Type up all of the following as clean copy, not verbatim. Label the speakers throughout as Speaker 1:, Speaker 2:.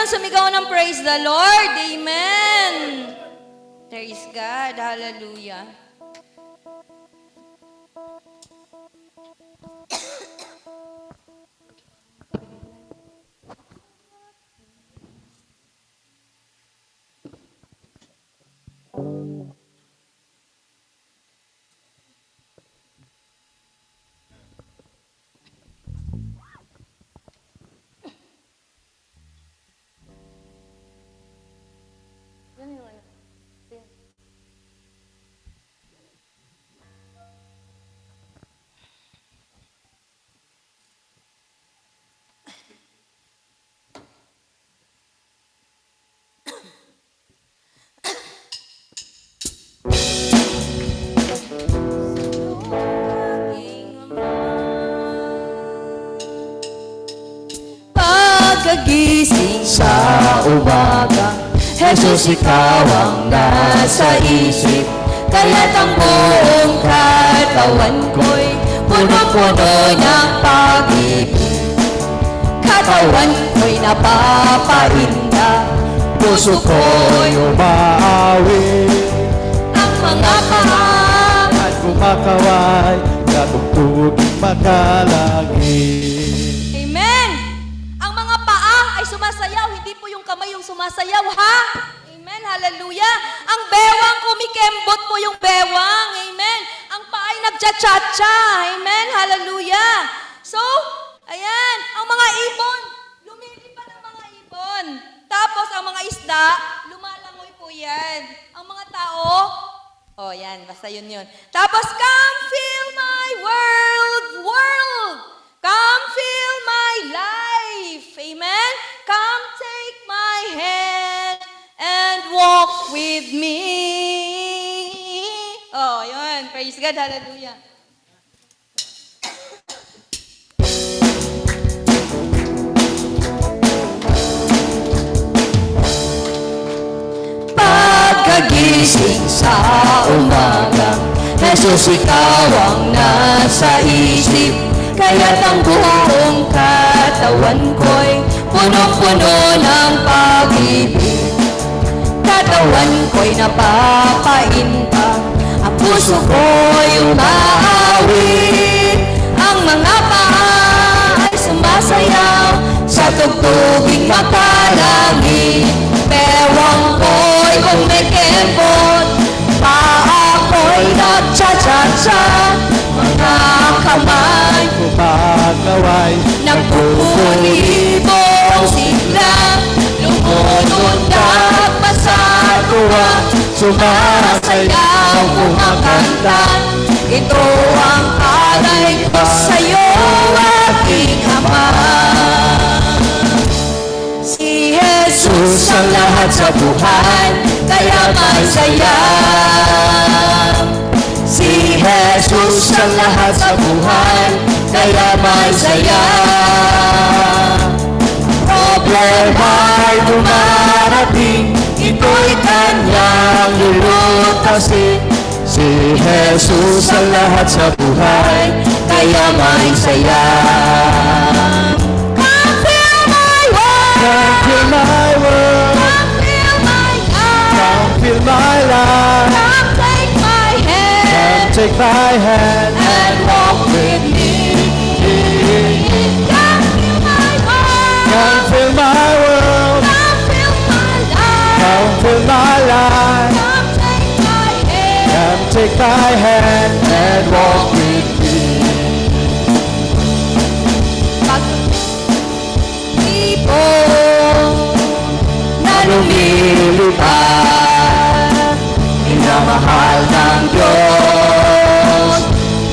Speaker 1: naman sumigaw ng praise the Lord. Amen. Praise God. Hallelujah. Pagkagising sa umaga, Jesus, ikaw ang nasa isip. Kaya't ang buong katawan ko'y puno-puno ng pag-ibig. Katawan ko'y napapainda, puso ko'y
Speaker 2: umaawi
Speaker 1: ang mga paa
Speaker 2: at kumakaway, katugtuging makalangit.
Speaker 1: Amen! Ang mga paa ay sumasayaw, hindi po yung kamay yung sumasayaw, ha? Amen, hallelujah! Ang bewang, kumikembot po yung bewang, amen! Ang paa ay nagcha-cha-cha, amen, hallelujah! So, ayan, ang mga ibon, lumilipad ang mga ibon. Tapos, ang mga isda, lumalangoy po yan. Ang mga tao, oh, yan, basta yun. Tapos, come fill my world, world! Come fill my life. Amen? Come take my hand and walk with me. Oh, yun. Praise God. Hallelujah. Pagkagising sa umaga, Jesus, ikaw ang nasa isip. Kaya't ang buong katawan ko'y punong-puno ng pag-ibig. Katawan ko'y napapainta, ang puso ko'y umaawit. Ang mga paa ay sumasayaw sa tugtuging makalangit. Bewang ko'y kumikembot, paa ko'y nagcha-cha-cha. Mga kamay
Speaker 2: Kumakaway,
Speaker 1: nagpupulibong sigla, lumunod-dag masatuwa, sumasayaw kumakanta. Ito ang alay ko sa'yo, aking Ama. Si Jesus ang lahat sa buhay, kaya masaya. Si Jesus ang lahat sa buhay, kaya masaya. Problema'y dumarating, ito'y kanyang lulutasin.
Speaker 2: si Jesus ang lahat sa buhay,
Speaker 1: Kaya masaya. Come fill my world,
Speaker 2: come fill my world,
Speaker 1: come fill my life,
Speaker 2: come fill my life,
Speaker 1: come take my hand
Speaker 2: come take my hand
Speaker 1: and walk with me. Come fill my world,
Speaker 2: come fill my world,
Speaker 1: come fill my life,
Speaker 2: come fill my life,
Speaker 1: come take my hand
Speaker 2: come take my hand and walk with me.
Speaker 1: Pag ibon na lumilipad, minamahal ng Diyos,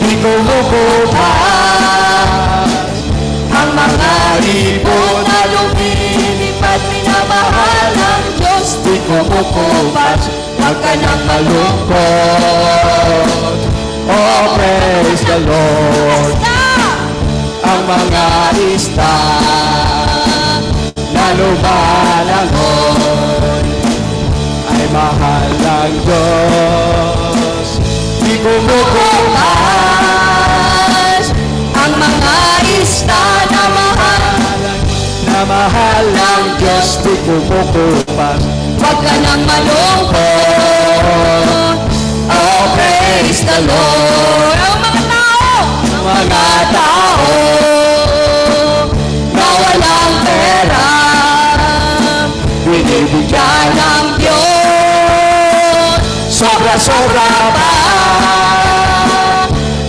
Speaker 1: di kumukupas. Ang mga ibon na lumilipad, minamahal ng Diyos, di kumukupas. Huwag ka nang malungkot,
Speaker 2: Oh, praise the Lord.
Speaker 1: ang mga isda
Speaker 2: Na lumalangoy ay mahal ng Diyos. Di kumukupas
Speaker 1: ang mga isda na mahal
Speaker 2: na mahal mahal ng Diyos, di kumukupas.
Speaker 1: Huwag ka nang malungkot. Oh, praise the Lord. Ang mga tao na walang pera, binibigyan ng Diyos. Sobra-sobra pa.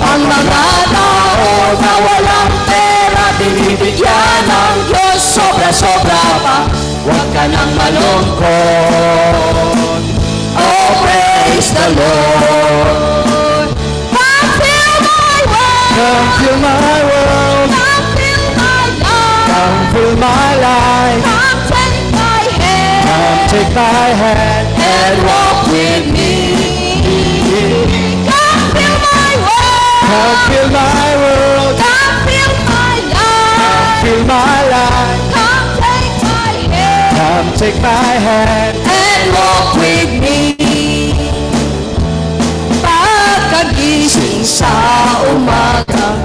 Speaker 1: Ang mga tao na walang pera, binibigyan ng Diyos. Sobra-sobra pa. Huwag ka nang malungkot. Oh, praise the Lord. Come fill my world.
Speaker 2: Come fill my world,
Speaker 1: Come fill my life.
Speaker 2: come fill my life.
Speaker 1: Come take my hand.
Speaker 2: Come take my hand
Speaker 1: And walk with me. Come fill my world.
Speaker 2: come fill my world,
Speaker 1: Come fill my life.
Speaker 2: fill my life.
Speaker 1: Come take my hand.
Speaker 2: Come take my hand,
Speaker 1: And walk with me. Pagkagising sa umaga,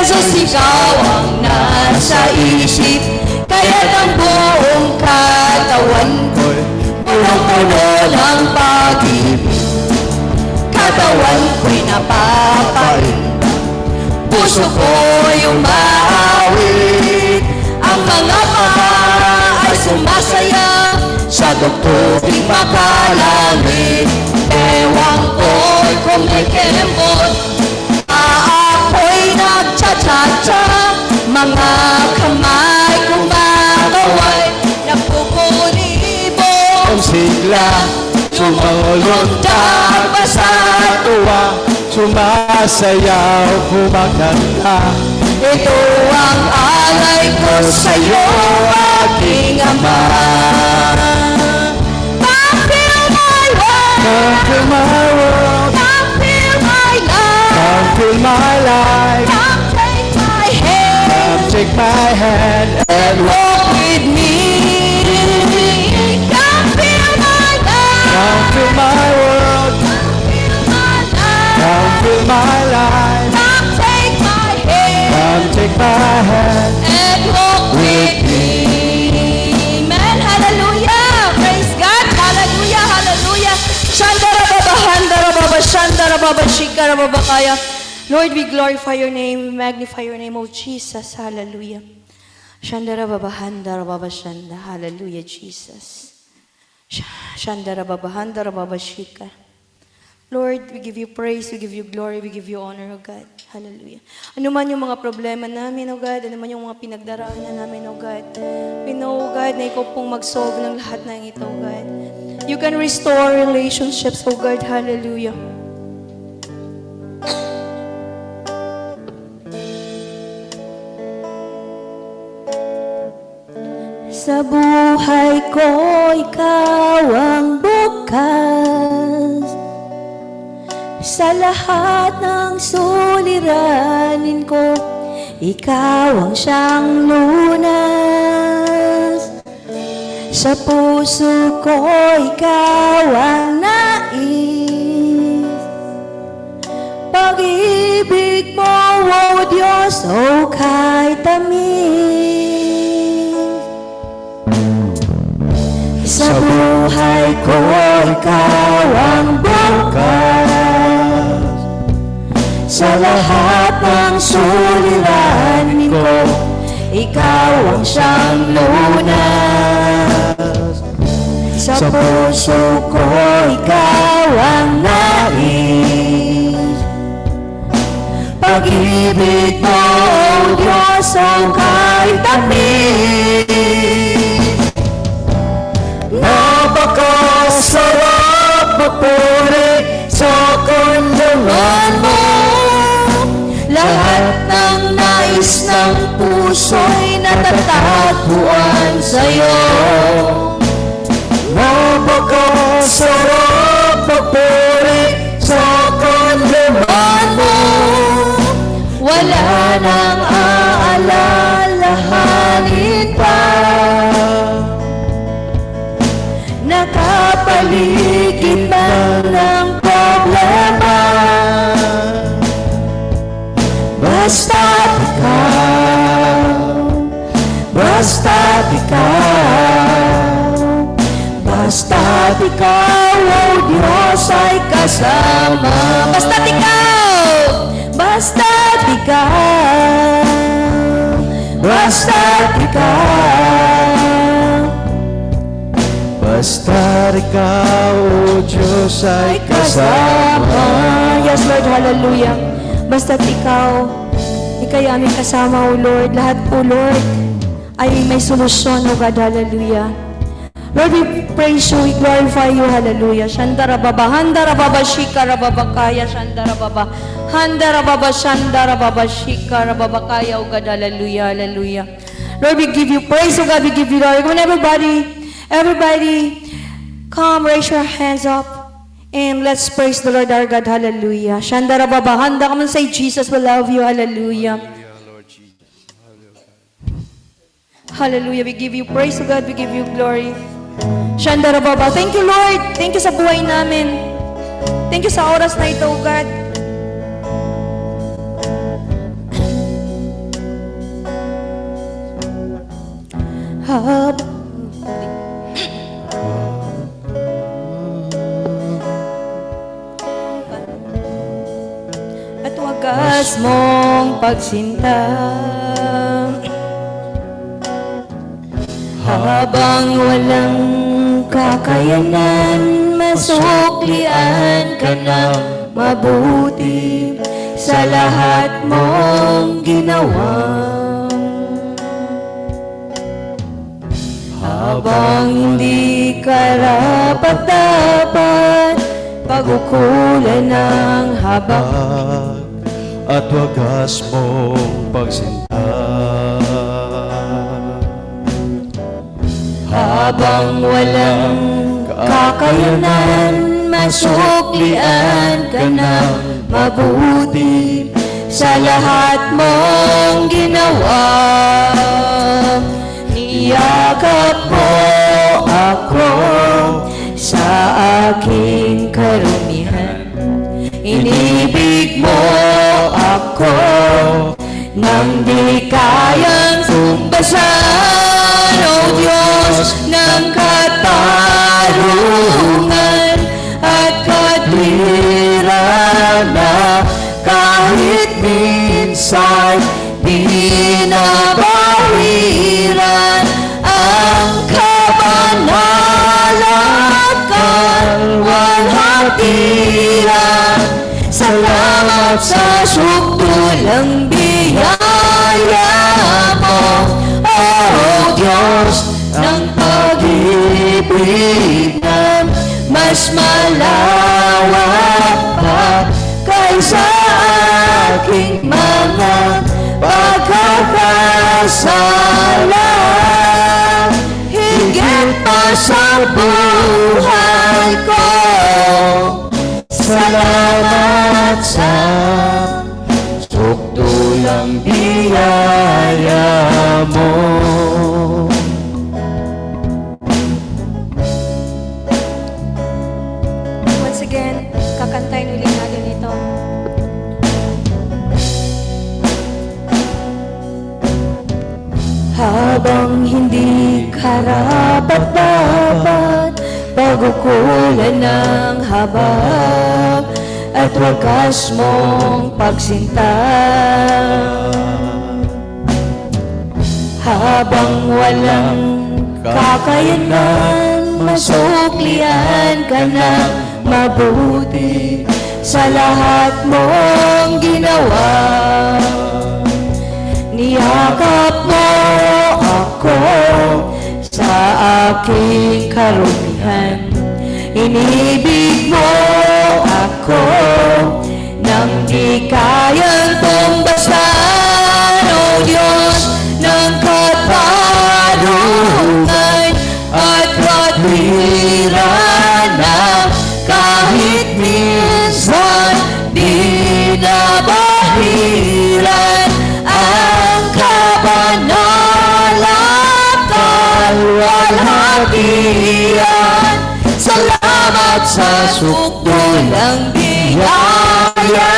Speaker 1: Jesus, ikaw ang nasa isip. Kaya't ang buong katawan
Speaker 2: ko'y
Speaker 1: punong-puno ng pag-ibig. Katawan ko'y napapainda, puso ko'y umawit. Ang mga paa ay sumasaya sa dugtuging makalangit. Bewang ko'y kumikembot, ako'y nagcha-cha-cha. Mga kamay kumakaway, nagpupulibog.
Speaker 2: ang sigla, sumulundag pa sa tuwa, sumasayaw, kumakanta.
Speaker 1: Ito ang alay ko sa'yo, aking Ama. Come fill my world.
Speaker 2: Come fill my world,
Speaker 1: Come fill my life.
Speaker 2: come fill my life.
Speaker 1: Come take my hand.
Speaker 2: Come take my hand
Speaker 1: And walk with me. Come fill my life.
Speaker 2: come fill my world,
Speaker 1: Come fill my life.
Speaker 2: come fill my life.
Speaker 1: Come take my hand.
Speaker 2: Come take my hand.
Speaker 1: And walk with me. Amen. Hallelujah. Praise God. Hallelujah. Hallelujah. Shandara baba, handara baba, shandara baba, shikara baba kaya. Lord, we glorify your name. We magnify your name, oh Jesus. Hallelujah. Shandara baba, handara baba, shanda. Hallelujah, Jesus. Shandara baba, handara baba, shika. Lord, we give you praise, we give you glory, we give you honor, O God. Hallelujah. Ano man yung mga problema namin, O God, ano man yung mga pinagdaraanan namin, O God. We know, O God, na ikaw pong mag-solve ng lahat ng ito, O God. You can restore relationships, O God. Hallelujah. Sa buhay ko, ikaw ang bukas. Sa lahat ng suliranin ko, ikaw ang siyang lunas. Sa puso ko, ikaw ang nais. Pag-ibig mo, O Diyos, o kay tamis. Sa buhay ko, ikaw ang bukas. Sa lahat ng suliranin ko, ikaw ang siyang lunas. Sa puso ko, ikaw ang nais. Pag-ibig mo, O Diyos, ang kahit tamis.
Speaker 2: Napakasarap magpuri sa kanlungan mo.
Speaker 1: Lahat ng nais ng puso'y natatagpuan sa'yo.
Speaker 2: Napakasarap magpuri sa kanlungan mo.
Speaker 1: Wala nang aalalahanin pa.
Speaker 2: kasama.
Speaker 1: Basta't ikaw, basta't ikaw, basta't ikaw,
Speaker 2: Basta ikaw, O Diyos, ay kasama.
Speaker 1: Yes, Lord, hallelujah. Basta't ikaw, ika'y aming kasama, O Lord. Lahat, O Lord, ay may solusyon, O God, hallelujah. Lord, we praise you, we glorify you, hallelujah. Shandara baba, handara baba, shikara baba, kaya, shandara baba, handara baba, shandara baba, shikara baba, kaya, O God, hallelujah, hallelujah. Lord, we give you praise, O God, we give you glory. Come on, everybody, come, raise your hands up, and let's praise the Lord our God, hallelujah. Shandara baba, handa, come and say, Jesus, we love you, hallelujah. Hallelujah, we give you praise, O God, we give you glory. Shandara baba, thank you, Lord. Thank you sa buhay namin. Thank you sa oras na ito, O God. At wagas mong pagsinta, habang walang kakayanan, masuklian ka ng mabuti sa lahat mong ginawa. Habang hindi karapat-dapat, pagukulan ng habang
Speaker 2: At wagas mong pagsinta.
Speaker 1: habang walang kakayanan, masuklian ka ng mabuti sa lahat mong ginawa. Niyakap mo ako sa aking karumihan, inibig mo ako nang di kayang tumbasan, O Diyos ng katarungan at katwiran na kahit minsan di nabawiran ang kabanalan kalwalhatian. Salamat sa sukdulang biyaya mo, O Diyos ng pag-ibig na mas malawak pa kaysa aking mga pagkakasala. Higit pa sa buhay ko, salamat sa
Speaker 2: Sukdulang biyaya mo.
Speaker 1: Once again, kakantayin ulit natin ito. Habang hindi karapat-dapat, pagukulan ng habag at wagas mong pagsinta. Habang walang kakayanan, masuklian ka ng mabuti sa lahat mong ginawa. Niyakap mo ako sa aking karumihan, inibig mo ako nang di kayang tumbasan, O Diyos ng katarungan at katwiran na kahit minsan di nabahiran ang kabanalan kalwalhatian. Salamat sa sukdulang biyaya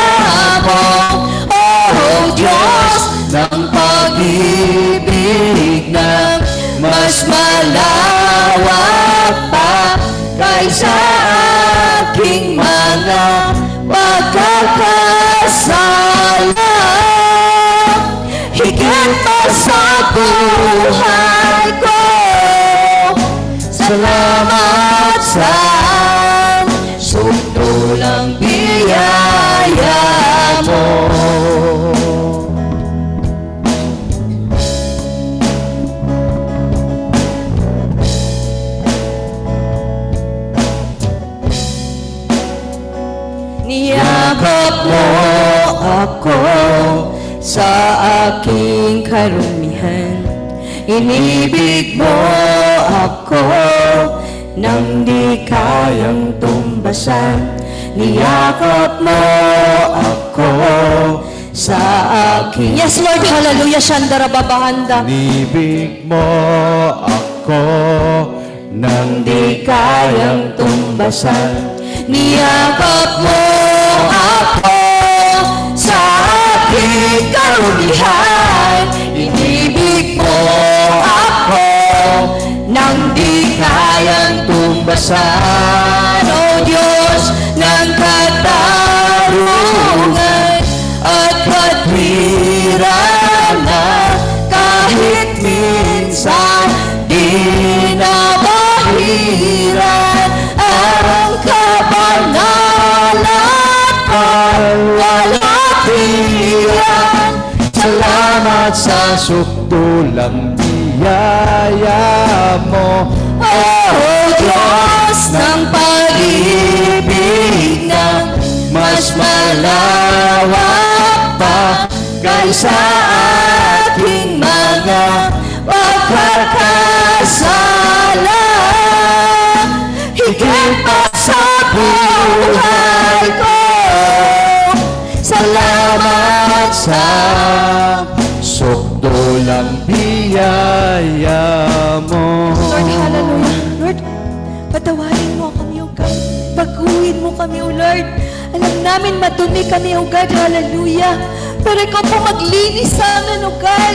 Speaker 1: mo, O Diyos ng pag-ibig na mas malawak pa kaysa aking mga lang biyaya mo. Niyakap mo ako sa aking karumihan. Inibig mo ako nang di kayang tumbasan. Niyakap mo ako sa aking... Yes, Lord, hallelujah, Shandara Babahanda.
Speaker 2: Inibig mo ako nang
Speaker 1: Di kayang tumbasan. Niyakap mo ako sa aking karumihan. Inibig mo ako nang di kayang tumbasan. O Diyos ng katarungan at katwiran na kahit minsan di na mahiran ang kabanalan kalwalhatian.
Speaker 2: Salamat sa sukdulang biyaya mo,
Speaker 1: O Diyos ng pag-ibig na mas malawak pa kaysa ating mga pagkakasala. Higit pa sa buhay ko, salamat sa
Speaker 2: sukdulang biyaya mo.
Speaker 1: Lord, hallelujah. Lord, patawarin mo kami, O God. Baguhin mo kami, O Lord. Alam namin madumi kami, O God, hallelujah. Pero ikaw po maglinis sa amin, O God.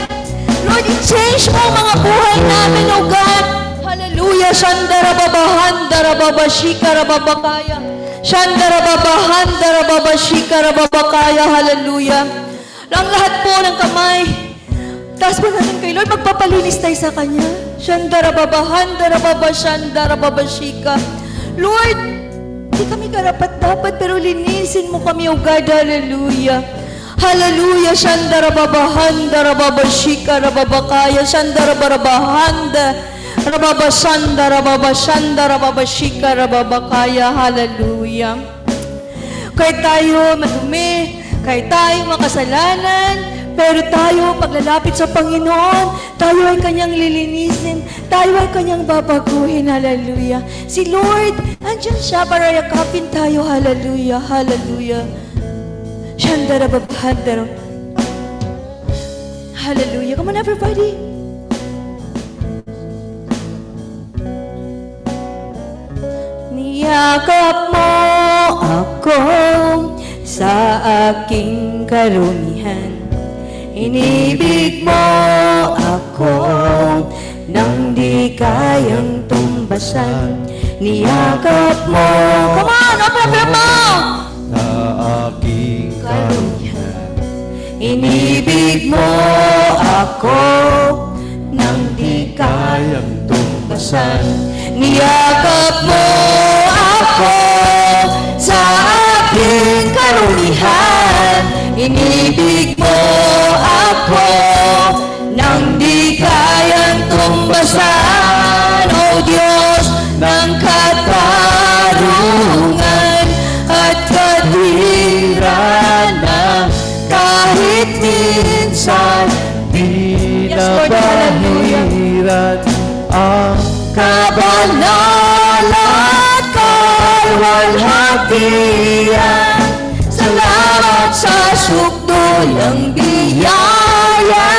Speaker 1: Lord, i-change mo ang mga buhay namin, O God. Hallelujah. Shandara babahanda babashika rababakaya. Shandara babahanda babashika rababakaya. Hallelujah. Ang lahat po ng kamay, taas po natin kay Lord, magpapalinis tayo sa Kanya. Shandara babahanda babashandara babashika. Lord, hindi kami karapat-dapat, pero linisin mo kami, O God. Hallelujah. Hallelujah. Shandara babahanda babashika rababakaya. Shandara barabahanda rababashanda rababashanda rababashika rababakaya. Hallelujah. Kahit tayo madumi, kahit tayo makasalanan, pero tayo paglalapit sa Panginoon, tayo ay Kanyang lilinisin, tayo ay Kanyang babaguhin. Hallelujah. Si Lord, andyan siya para yakapin tayo. Hallelujah. Hallelujah. Shandara babahanda. Hallelujah. Come on, everybody. Niyakap mo ako sa aking karumihan. Inibig mo ako nang di kayang tumbasan. Niyakap mo. Come on, open your mouth.
Speaker 2: Sa aking karumihan,
Speaker 1: Inibig mo ako nang di kayang tumbasan. Niyakap mo ako sa aking karumihan. Inibig mo ako nang di kayang tumbasan. O Diyos ng katarungan at katwiran na kahit minsan
Speaker 2: di
Speaker 1: Yes,
Speaker 2: na
Speaker 1: Lord, hallelujah.
Speaker 2: bahiran ang
Speaker 1: kabanal at kalwalhatian. Salamat sa sukdulang biyaya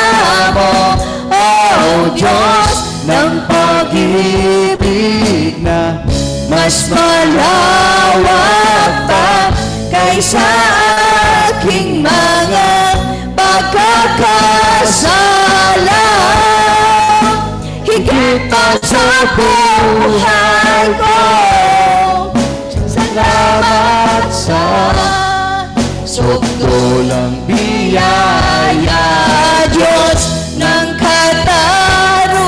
Speaker 1: mo, O Diyos ng
Speaker 2: pag-ibig na
Speaker 1: mas malawak pa kaysa aking mga pagkakasala. Higit pa sa buhay ko, salamat sa
Speaker 2: sukdulang
Speaker 1: biyaya, Diyos ng katarungan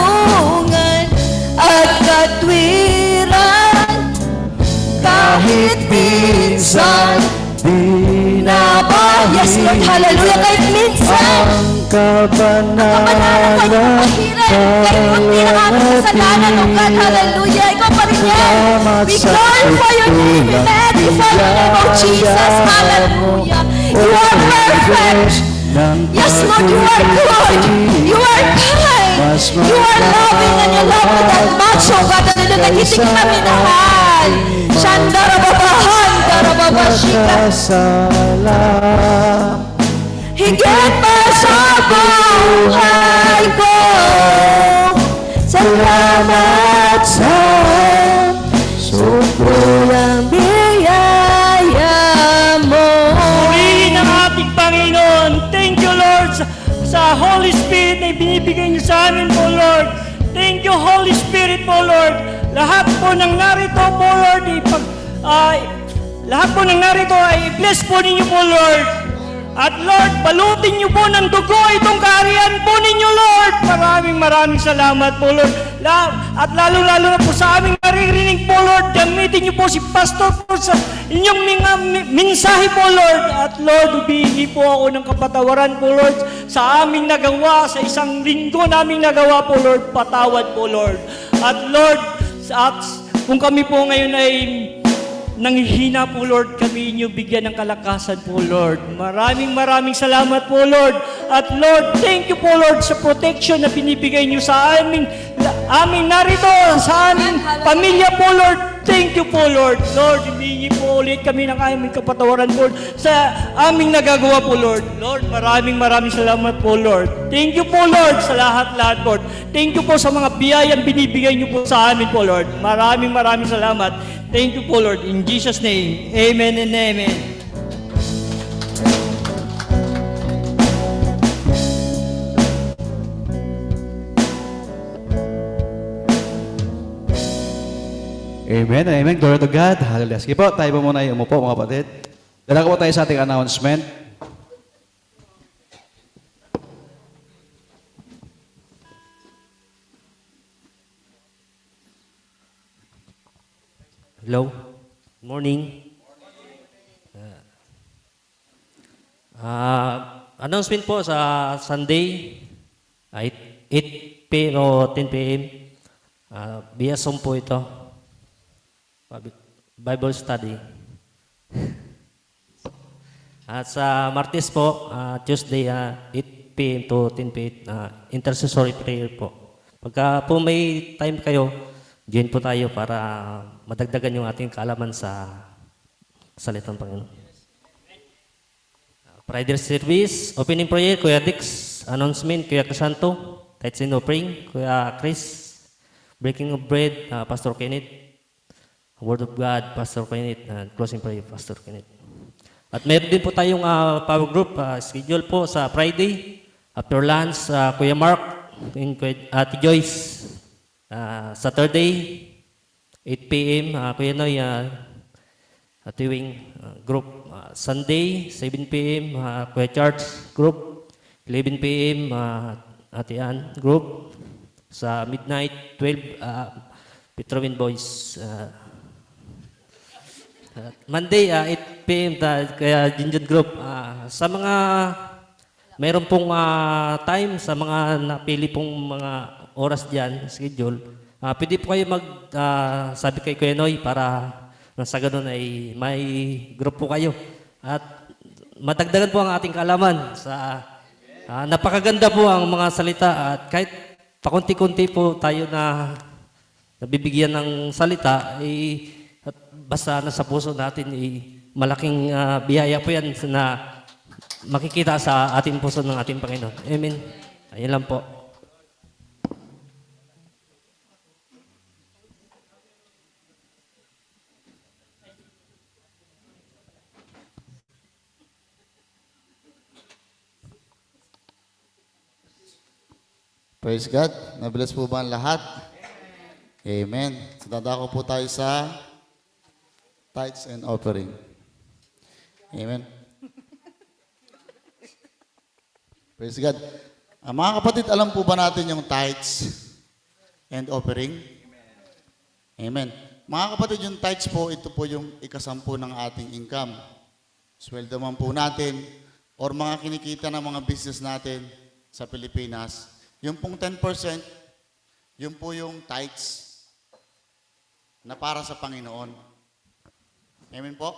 Speaker 1: at katwiran. Kahit
Speaker 2: minsan binabawi
Speaker 1: Yes, Lord, hallelujah. Kahit minsan,
Speaker 2: ang kabanalan
Speaker 1: kahit hindi na aming kasalanan, oh God, hallelujah. Ikaw pa rin yan. We glorify your name. We magnify your name, oh Jesus, hallelujah. You are perfect. Yes, Lord, you are good. You are kind. You are loving and you love us that much, oh God, hallelujah. Nagiting kami mahal. Shandarababahan, darababashika.
Speaker 2: Salam
Speaker 1: Higit pa sa buhay ko. Salamat sa sobrang biyaya mo.
Speaker 3: Purihin ang ating Panginoon. Thank you, Lord, sa Holy Spirit na binibigay niyo sa amin po, Lord. Thank you, Holy Spirit po, Lord. Lahat po ng narito po, Lord, lahat po ng narito ay i-bless po ninyo po, Lord. At Lord, balutin niyo po ng dugo itong kaharian po ninyo, Lord. Maraming salamat po, Lord. At lalo na po sa aming naririnig po, Lord, gamitin niyo po si Pastor po sa inyong mga mensahe po, Lord. At Lord, humingi po ako ng kapatawaran po, Lord, sa aming nagawa, sa isang linggo naming nagawa po, Lord. Patawad po, Lord. At Lord, kung kami po ngayon ay nanghihina po, Lord, kami inyo bigyan ng kalakasan po, Lord. Maraming salamat po, Lord. At Lord, thank you po, Lord, sa protection na binibigay niyo sa amin narito, sa aming pamilya po, Lord. Thank you po, Lord. Lord, humingi po ulit kami ng aming kapatawaran, Lord, sa aming nagagawa po, Lord. Lord, maraming salamat po, Lord. Thank you po, Lord, sa lahat, Lord. Thank you po sa mga biyayang binibigay niyo po sa amin po, Lord. Maraming salamat. Thank you po, Lord. In Jesus' name, amen and amen.
Speaker 2: Amen, amen. Glory to God. Hallelujah. Sige po, tayo po muna ay umupo, mga kapatid. Dala ko po tayo sa ating announcement.
Speaker 4: Hello. Morning. Announcement po sa Sunday, 8 p.m. o 10 p.m. Via Zoom po ito. Bible study. At sa Martes po, Tuesday, 8 p.m. to 10 p.m. Intercessory prayer po. Pagka po may time kayo, join po tayo para madagdagan yung ating kaalaman sa salitang Panginoon. Friday service, opening prayer, Kuya Dix, announcement, Kuya Crisanto, tithes and offering, Kuya Chris, breaking of bread, Pastor Kenneth, word of God, Pastor Kenneth, and closing prayer, Pastor Kenneth. At meron din po tayong power group, schedule po sa Friday, after lunch, Kuya Mark, and Ate Joyce, Saturday, 8 p.m., Kuya Noy, Ate Wing group. Sunday, 7 p.m., Kuya Charles group. 11 p.m., Ate Ann group. Sa midnight, 12, Petrovin Boys. Monday, 8 p.m., kaya Jinjun group. Sa mga mayroon pong time, sa mga napili pong mga oras dyan, schedule, pwede po kayo sabi kay Kuya Noy para sa ganun ay may group po kayo. At madagdagan po ang ating kaalaman sa napakaganda po ang mga salita at kahit pakunti-kunti po tayo na nabibigyan ng salita, at basta nasa puso natin, malaking biyaya po yan na makikita sa ating puso ng ating Panginoon. Amen. Ayun lang po.
Speaker 5: Praise God. Nabless po ba ang lahat? Amen. So, dadako po tayo sa tithes and offering. Amen. Praise God. Mga kapatid, alam po ba natin yung tithes and offering? Amen. Mga kapatid, yung tithes po, ito po yung ikasampu ng ating income. Sweldo man po natin, or mga kinikita ng mga business natin sa Pilipinas. Yung pong 10%, yun po yung tithes na para sa Panginoon. Amen po?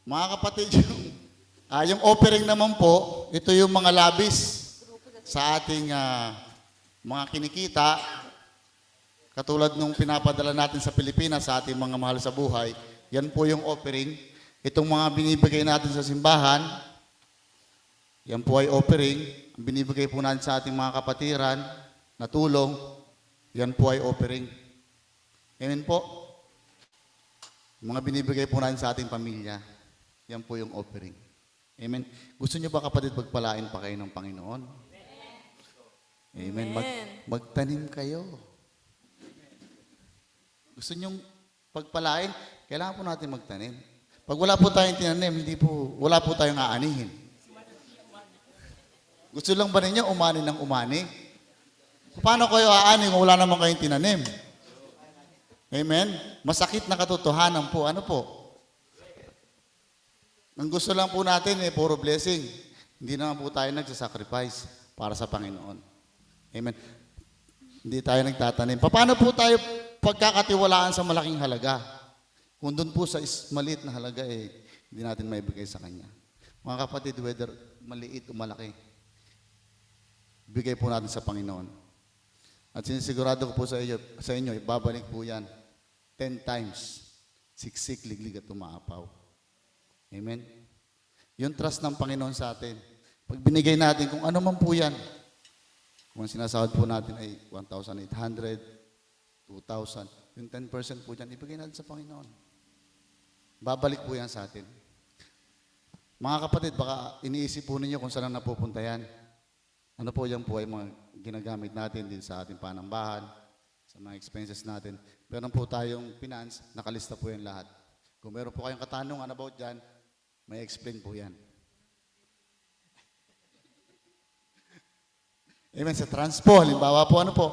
Speaker 5: Mga kapatid, yung offering naman po, ito yung mga labis sa ating mga kinikita. Katulad nung pinapadala natin sa Pilipinas sa ating mga mahal sa buhay, yan po yung offering. Itong mga binibigay natin sa simbahan, yan po ay offering. Ang binibigay po natin sa ating mga kapatiran na tulong, yan po ay offering. Amen po? Mga binibigay po natin sa ating pamilya, yan po yung offering. Amen. Gusto niyo ba kapatid pagpalain pa kayo ng Panginoon? Amen. Magtanim kayo. Gusto niyong pagpalain, kailangan po natin magtanim. Pag wala po tayong tinanim, wala po tayong aanihin. Gusto lang ba ninyo umani ng umani? Paano kayo aani kung wala naman kayong tinanim? Amen? Masakit na katotohanan po. Ano po? Ang gusto lang po natin puro blessing. Hindi naman po tayo nagsasacrifice para sa Panginoon. Amen? Hindi tayo nagtatanim. Paano po tayo pagkakatiwalaan sa malaking halaga? Kung doon po sa maliit na halaga, hindi natin maibigay sa Kanya. Mga kapatid, whether maliit o malaki, bigay po natin sa Panginoon. At sinisigurado ko po sa inyo, ibabalik po yan 10 times. Siksik, liglig at umaapaw. Amen? Yung trust ng Panginoon sa atin. Pag binigay natin, kung ano man po yan, kung sinasahod po natin ay 1,800, 2,000, yung 10% po dyan, ibigay natin sa Panginoon. Babalik po yan sa atin. Mga kapatid, baka iniisip po ninyo kung saan napupunta yan. Ano po yan po ay mga ginagamit natin din sa ating panambahan, sa mga expenses natin. Meron po tayong finance, nakalista po yan lahat. Kung meron po kayong katanungan about dyan, may explain po yan. Amen. Sa transpo, halimbawa po, ano po?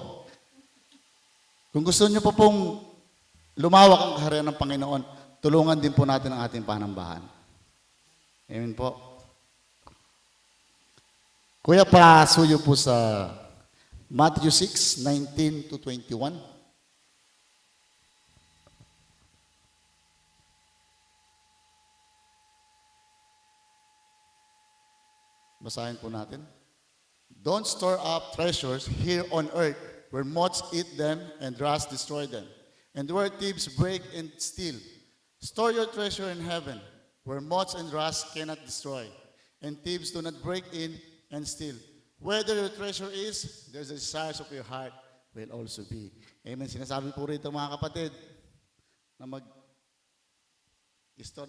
Speaker 5: Kung gusto niyo po pong lumawak ang kaharian ng Panginoon, tulungan din po natin ang ating panambahan. Amen po. Kuya, pasuyo po sa Matthew 6:19 to 21. Basahin po natin. Don't store up treasures here on earth, where moths eat them and rust destroy them, and where thieves break and steal. Store your treasure in heaven, where moths and rust cannot destroy, and thieves do not break in and steal. Whether your treasure is, there's the desires of your heart will also be. Amen. Sinasabi po rito mga kapatid, na mag-store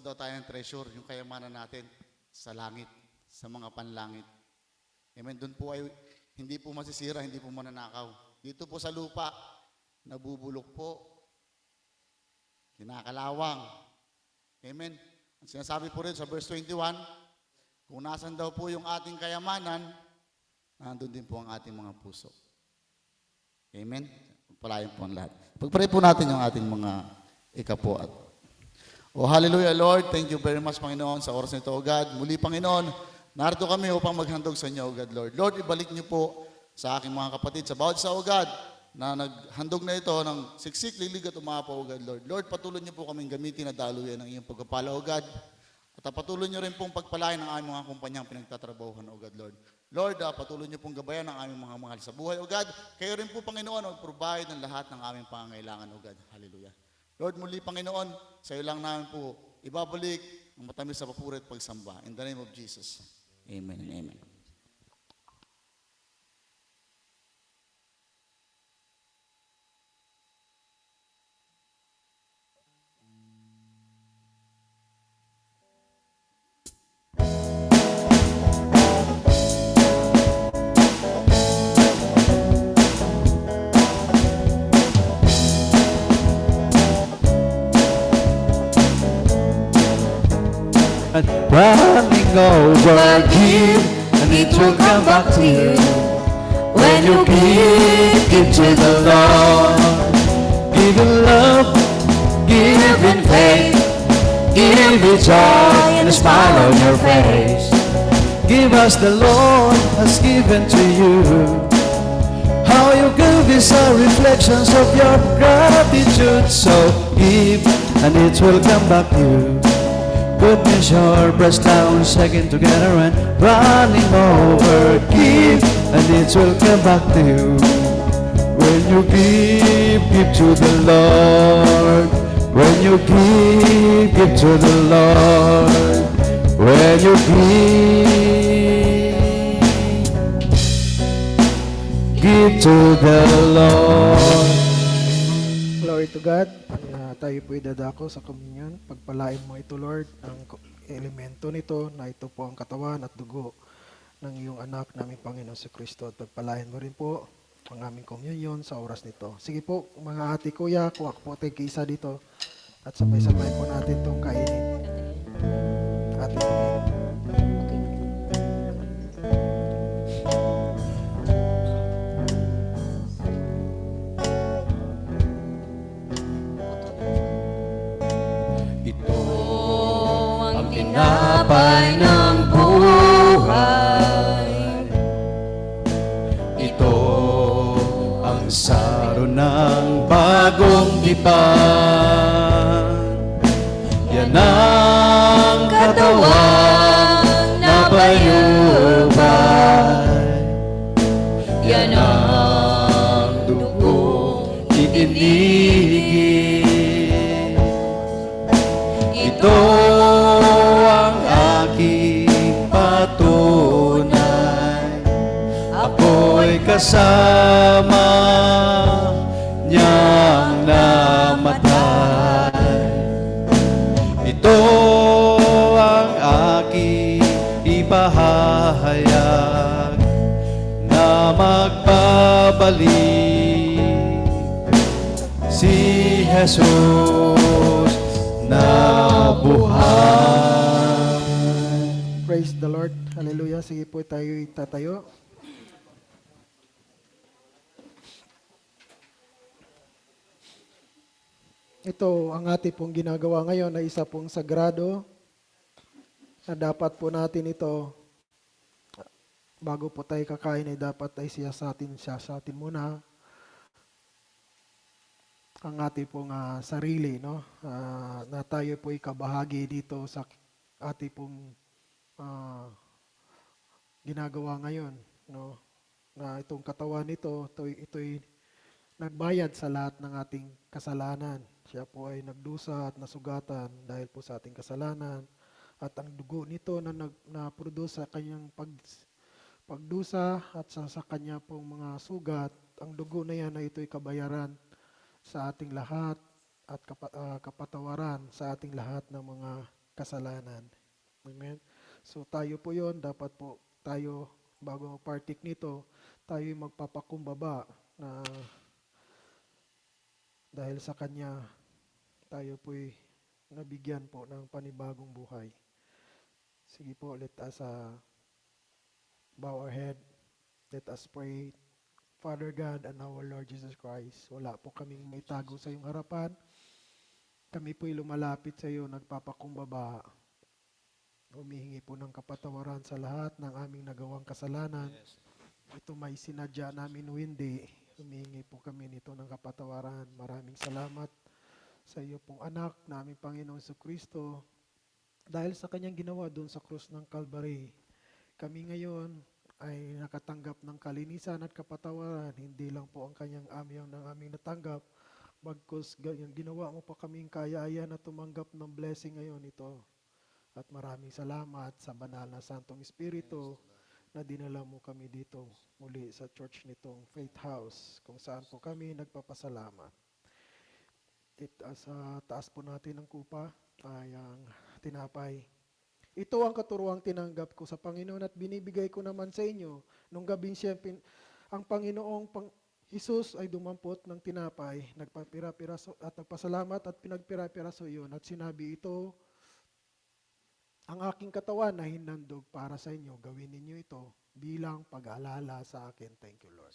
Speaker 5: daw tayo ng treasure, yung kayamanan natin sa langit, sa mga panlangit. Amen. Doon po ay hindi po masisira, hindi po mananakaw. Dito po sa lupa, nabubulok po, kinakalawang. Amen. Ang sinasabi po rin sa verse 21, kung nasan daw po yung ating kayamanan, nandun din po ang ating mga puso. Amen. Pagpalain po ang lahat. Pagpray po natin yung ating mga ikapo at hallelujah, Lord. Thank you very much, Panginoon, sa oras nito, O God. Muli, Panginoon, narito kami upang maghandog sa inyo, O God, Lord. Lord, ibalik niyo po sa aking mga kapatid, sa bawat isa, O God, na naghandog na ito ng siksik, lilig at umapaw, O God, Lord. Lord, patuloy niyo po kaming gamitin na daluyan ng iyong pagpapala, O God. At patuloy niyo rin pong pagpalain ng aming mga kumpanyang pinagtatrabahuhan, O God, Lord. Lord, patuloy niyo pong gabayan ng aming mga mahal sa buhay, O God. Kayo rin po, Panginoon, mag-provide ng lahat ng aming pangangailangan, O God. Hallelujah. Lord, muli, Panginoon, sa iyo lang namin po ibabalik ang matamis sa papuri at pagsamba. In the name of Jesus. Amen and amen.
Speaker 2: And running over you, and it will come back to you. When you give to the Lord. Give in love, give in faith, give it joy and a smile on your face. Give us the Lord has given to you. How you give is a reflections of your gratitude. So give and it will come back to you. Good measure, pressed down, shaking together and running over. Give and it will come back to you. When you give to the Lord. When you give to the Lord. When you give to the Lord.
Speaker 6: Glory to God. Tayo po'y dadako sa komunyon. Pagpalain mo ito, Lord, ang elemento nito na ito po ang katawan at dugo ng iyong anak naming Panginoon si Kristo. At pagpalain mo rin po ang aming komunyon sa oras nito. Sige po, mga ate, kuya, kuha po tayo isa dito at sabay-sabay po natin itong kainin. Ate,
Speaker 2: Ito ang tinapay ng buhay. Ito ang saro ng bagong tipan. Yan ang katawan na bayubay. Yan ang dugong itinigil. Ito ang aking patunay. Ako'y kasama niyang namatay. Ito ang aking ipahahayag na magbabalik si Jesus na buhay.
Speaker 6: praise the Lord. Hallelujah. Sige po tayo itatayo. Ito ang ating pong ginagawa ngayon na isa pong sagrado na dapat po natin ito bago po tayo kakain ay dapat ay siya sa atin muna ang ating pong sarili, no? Na tayo po ikabahagi dito sa ating pong ginagawa ngayon, no? Na itong katawan nito, ito'y nagbayad sa lahat ng ating kasalanan. Siya po ay nagdusa at nasugatan dahil po sa ating kasalanan. At ang dugo nito na na-produce sa kanyang pagdusa at sa kanya pong mga sugat, ang dugo na yan ay ito'y kabayaran sa ating lahat at kapatawaran sa ating lahat ng mga kasalanan. Amen. So tayo po yon, dapat po tayo bago mag-partake nito, tayo magpapakumbaba na dahil sa Kanya, tayo po'y nabigyan po ng panibagong buhay. Sige po, let us bow our head. Let us pray. Father God and our Lord Jesus Christ, wala po kaming maitago sa iyong harapan. Kami po'y lumalapit sa iyo, nagpapakumbaba. Humihingi po ng kapatawaran sa lahat ng aming nagawang kasalanan. Ito may sinadya namin o hindi. Humihingi po kami nito ng kapatawaran. Maraming salamat sa iyo pong anak na aming Panginoon Kristo. Dahil sa kanyang ginawa doon sa krus ng Calvary, kami ngayon ay nakatanggap ng kalinisan at kapatawaran. Hindi lang po ang kanyang aming natanggap, bagkus ginawa mo pa kaming kayaya na tumanggap ng blessing ngayon ito. At maraming salamat sa banal na Santong Espiritu na dinala mo kami dito muli sa church nitong Faith House, kung saan po kami nagpapasalamat. Sa taas po natin ng kupa ay ang tinapay. Ito ang katuruang tinanggap ko sa Panginoon at binibigay ko naman sa inyo. Nung gabing siya, ang Panginoong Jesus ay dumampot ng tinapay, nagpapira-piraso at nagpasalamat at pinagpira-piraso yun. At sinabi ito, ang aking katawan na hinandog para sa inyo, gawin ninyo ito bilang pag-aalala sa akin. Thank you, Lord.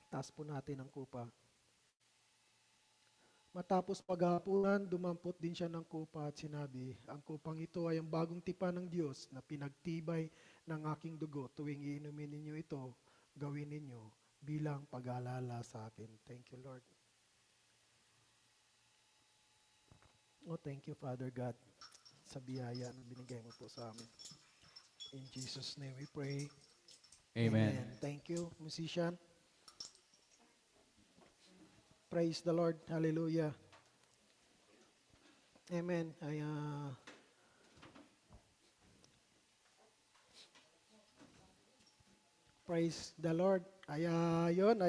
Speaker 6: Taas po natin ang kupa. Matapos paghapunan, dumampot din siya ng kupa at sinabi, ang kupang ito ay ang bagong tipan ng Diyos na pinagtibay ng aking dugo. Tuwing iinumin ninyo ito, gawin ninyo bilang pag-aalala sa akin. Thank you, Lord. Oh, thank you, Father God, sa biyaya na binigay mo po sa amin. In Jesus' name we pray.
Speaker 2: Amen.
Speaker 6: Thank you, musician. Praise the Lord. Hallelujah. Amen. Praise the Lord. Yun,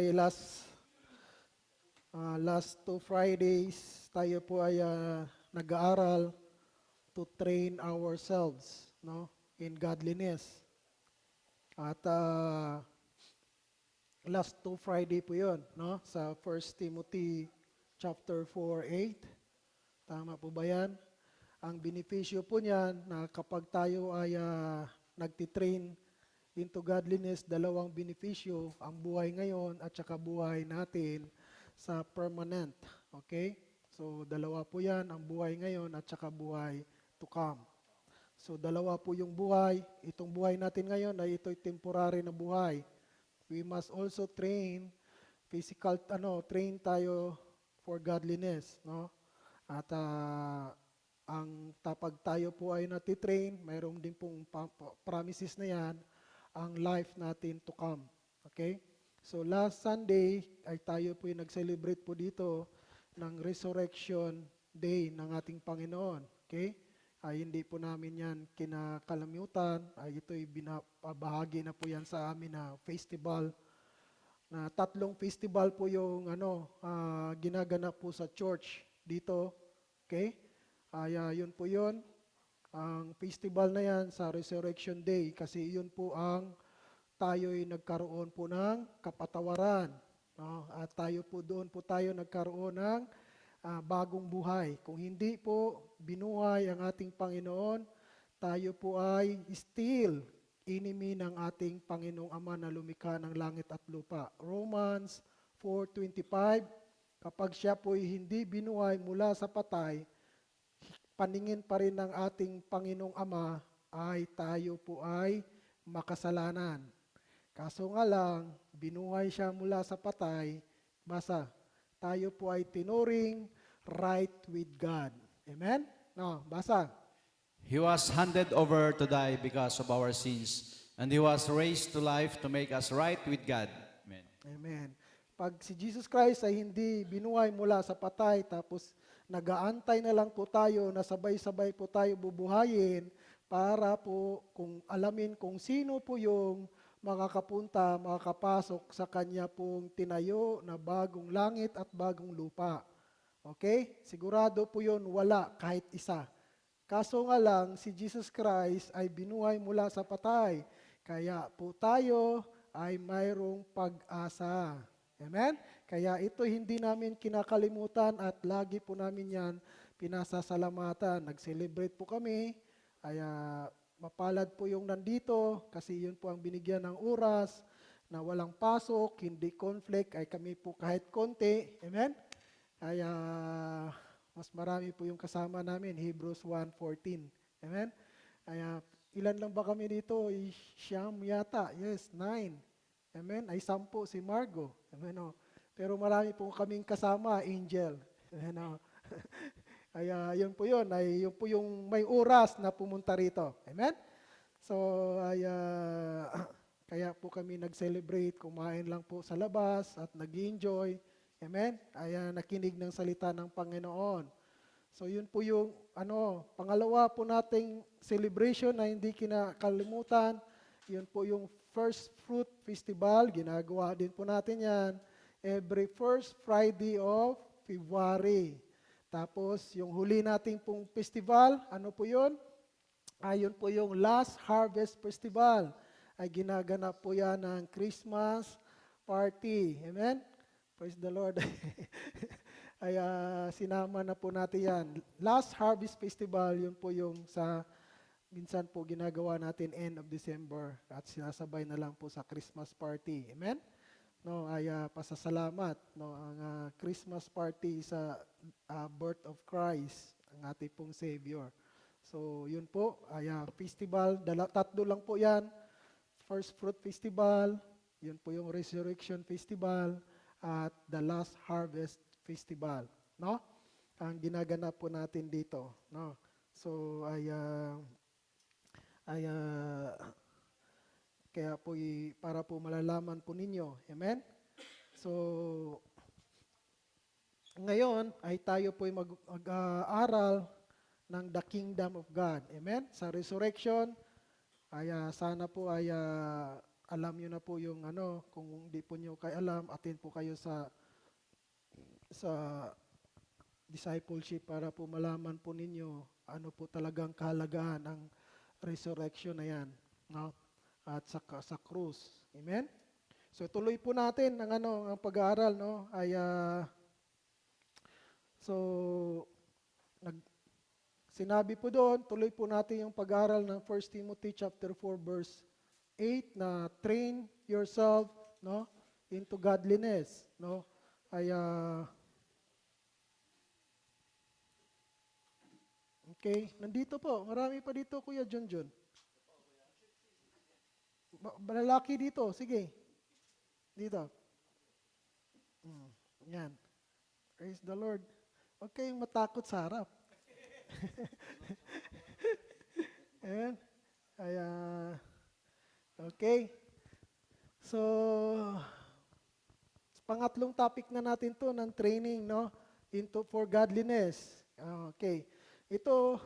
Speaker 6: last 2 Fridays, tayo po ay nag-aaral to train ourselves, no, in godliness. At last 2 Friday po yun, no, sa 1 Timothy chapter 4:8. Tama po ba yan? Ang benepisyo po niyan na kapag tayo ay nagtitrain into godliness, dalawang benepisyo, ang buhay ngayon at saka buhay natin sa permanent. Okay? So, dalawa po yan, ang buhay ngayon at saka buhay to come. So, dalawa po yung buhay. Itong buhay natin ngayon ay ito'y temporary na buhay. We must also train train tayo for godliness, no? At pag tayo po ay natitrain, mayroon din pong promises na yan, ang life natin to come. Okay? So last Sunday ay tayo po yung nag-celebrate po dito ng Resurrection Day ng ating Panginoon. Okay? Hindi po namin yan kinakalamutan. Ito'y binabahagi na po yan sa amin na festival. Na 3 festival po yung ginaganap po sa church dito. Okay? Yun po yun. Ang festival na yan sa Resurrection Day kasi yun po ang tayo'y nagkaroon po ng kapatawaran. No? At tayo po doon po tayo nagkaroon ng bagong buhay. Kung hindi po binuhay ang ating Panginoon, tayo po ay still enemy ng ating Panginoong Ama na lumikha ng langit at lupa. Romans 4:25, kapag siya po ay hindi binuhay mula sa patay, paningin pa rin ng ating Panginoong Ama ay tayo po ay makasalanan. Kaso nga lang, binuhay siya mula sa patay, tayo po ay tinuring right with God. Amen? No, basa.
Speaker 2: He was handed over to die because of our sins, and he was raised to life to make us right with God. Amen.
Speaker 6: Amen. Pag si Jesus Christ ay hindi binuhay mula sa patay, tapos nagaantay na lang po tayo na sabay-sabay po tayo bubuhayin para po kung alamin kung sino po yung makakapunta, makakapasok sa kanya pong tinayo na bagong langit at bagong lupa. Okay? Sigurado po yun, wala kahit isa. Kaso nga lang, si Jesus Christ ay binuhay mula sa patay. Kaya po tayo ay mayroong pag-asa. Amen? Kaya ito hindi namin kinakalimutan at lagi po namin yan pinasasalamatan. Nag-celebrate po kami. Mapalad po yung nandito kasi yun po ang binigyan ng oras na walang pasok, hindi conflict, ay kami po kahit konti. Amen? Kaya mas marami po yung kasama namin, Hebrews 1:14. Amen? Kaya ilan lang ba kami dito? Siyam yata. Yes, 9. Amen? Ay 10 si Margo. Amen? Oh. Pero marami po kaming kasama, Angel. Amen? Oh. Kaya yun po yun, yun po yung may oras na pumunta rito. Amen? So, kaya po kami nag-celebrate, kumain lang po sa labas at nag-enjoy. Amen? Nakinig ng salita ng Panginoon. So, yun po yung, pangalawa po nating celebration na hindi kinakalimutan. Yun po yung First Fruit Festival. Ginagawa din po natin yan every first Friday of February. Tapos, yung huli nating pong festival, ano po yun? Yun po yung Last Harvest Festival. Ay ginaganap po yan ng Christmas party. Amen? Praise the Lord. Ay sinama na po natin yan. Last Harvest Festival, yun po yung minsan po ginagawa natin end of December at sinasabay na lang po sa Christmas party. Amen? No, ay pasasalamat. No, ang Christmas party sa birth of Christ, ang ating pong Savior. So, yun po, ay festival, tatlo lang po yan. First Fruit Festival, yun po yung Resurrection Festival, at the Last Harvest Festival, no? Ang ginaganap po natin dito, no? So kaya po para po malalaman po ninyo, amen? So ngayon ay tayo po mag-aaral ng the Kingdom of God, amen? Sa resurrection, ay sana po ay alam nyo na po yung kung hindi po nyo kayo alam, attend po kayo sa discipleship para po malaman po ninyo ano po talagang kahalagaan ng resurrection na yan, no? At sa krus. Amen? So tuloy po natin ang pag-aaral, no? Ay sinabi po doon, tuloy po natin yung pag-aaral ng 1 Timothy chapter 4 verse 8 na train yourself, no, into godliness, no? Ay okay, nandito po. Marami pa dito, Kuya Junjun. Lalaki dito, sige. Dito. Yan. Praise the Lord. Huwag kayong matakot sa harap. Ayan. Ay okay. So, pangatlong topic na natin to ng training, no? For godliness. Okay. Ito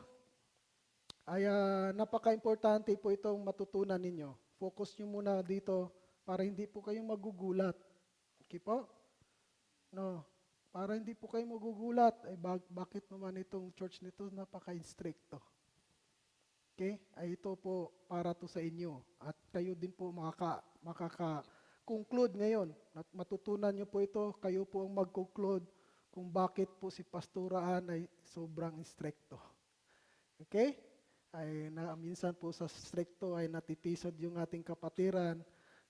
Speaker 6: ay napaka-importante po itong matutunan ninyo. Focus nyo muna dito para hindi po kayong magugulat. Okay po? No. Para hindi po kayo magugulat. Ay bakit naman itong church nito napaka-stricto? Okay? Ay ito po para to sa inyo. At kayo din po makaka-conclude ngayon. At matutunan nyo po ito, kayo po ang mag-conclude kung bakit po si Pastoraan ay sobrang stricto. Okay? Ay minsan po sa stricto ay natitisod yung ating kapatiran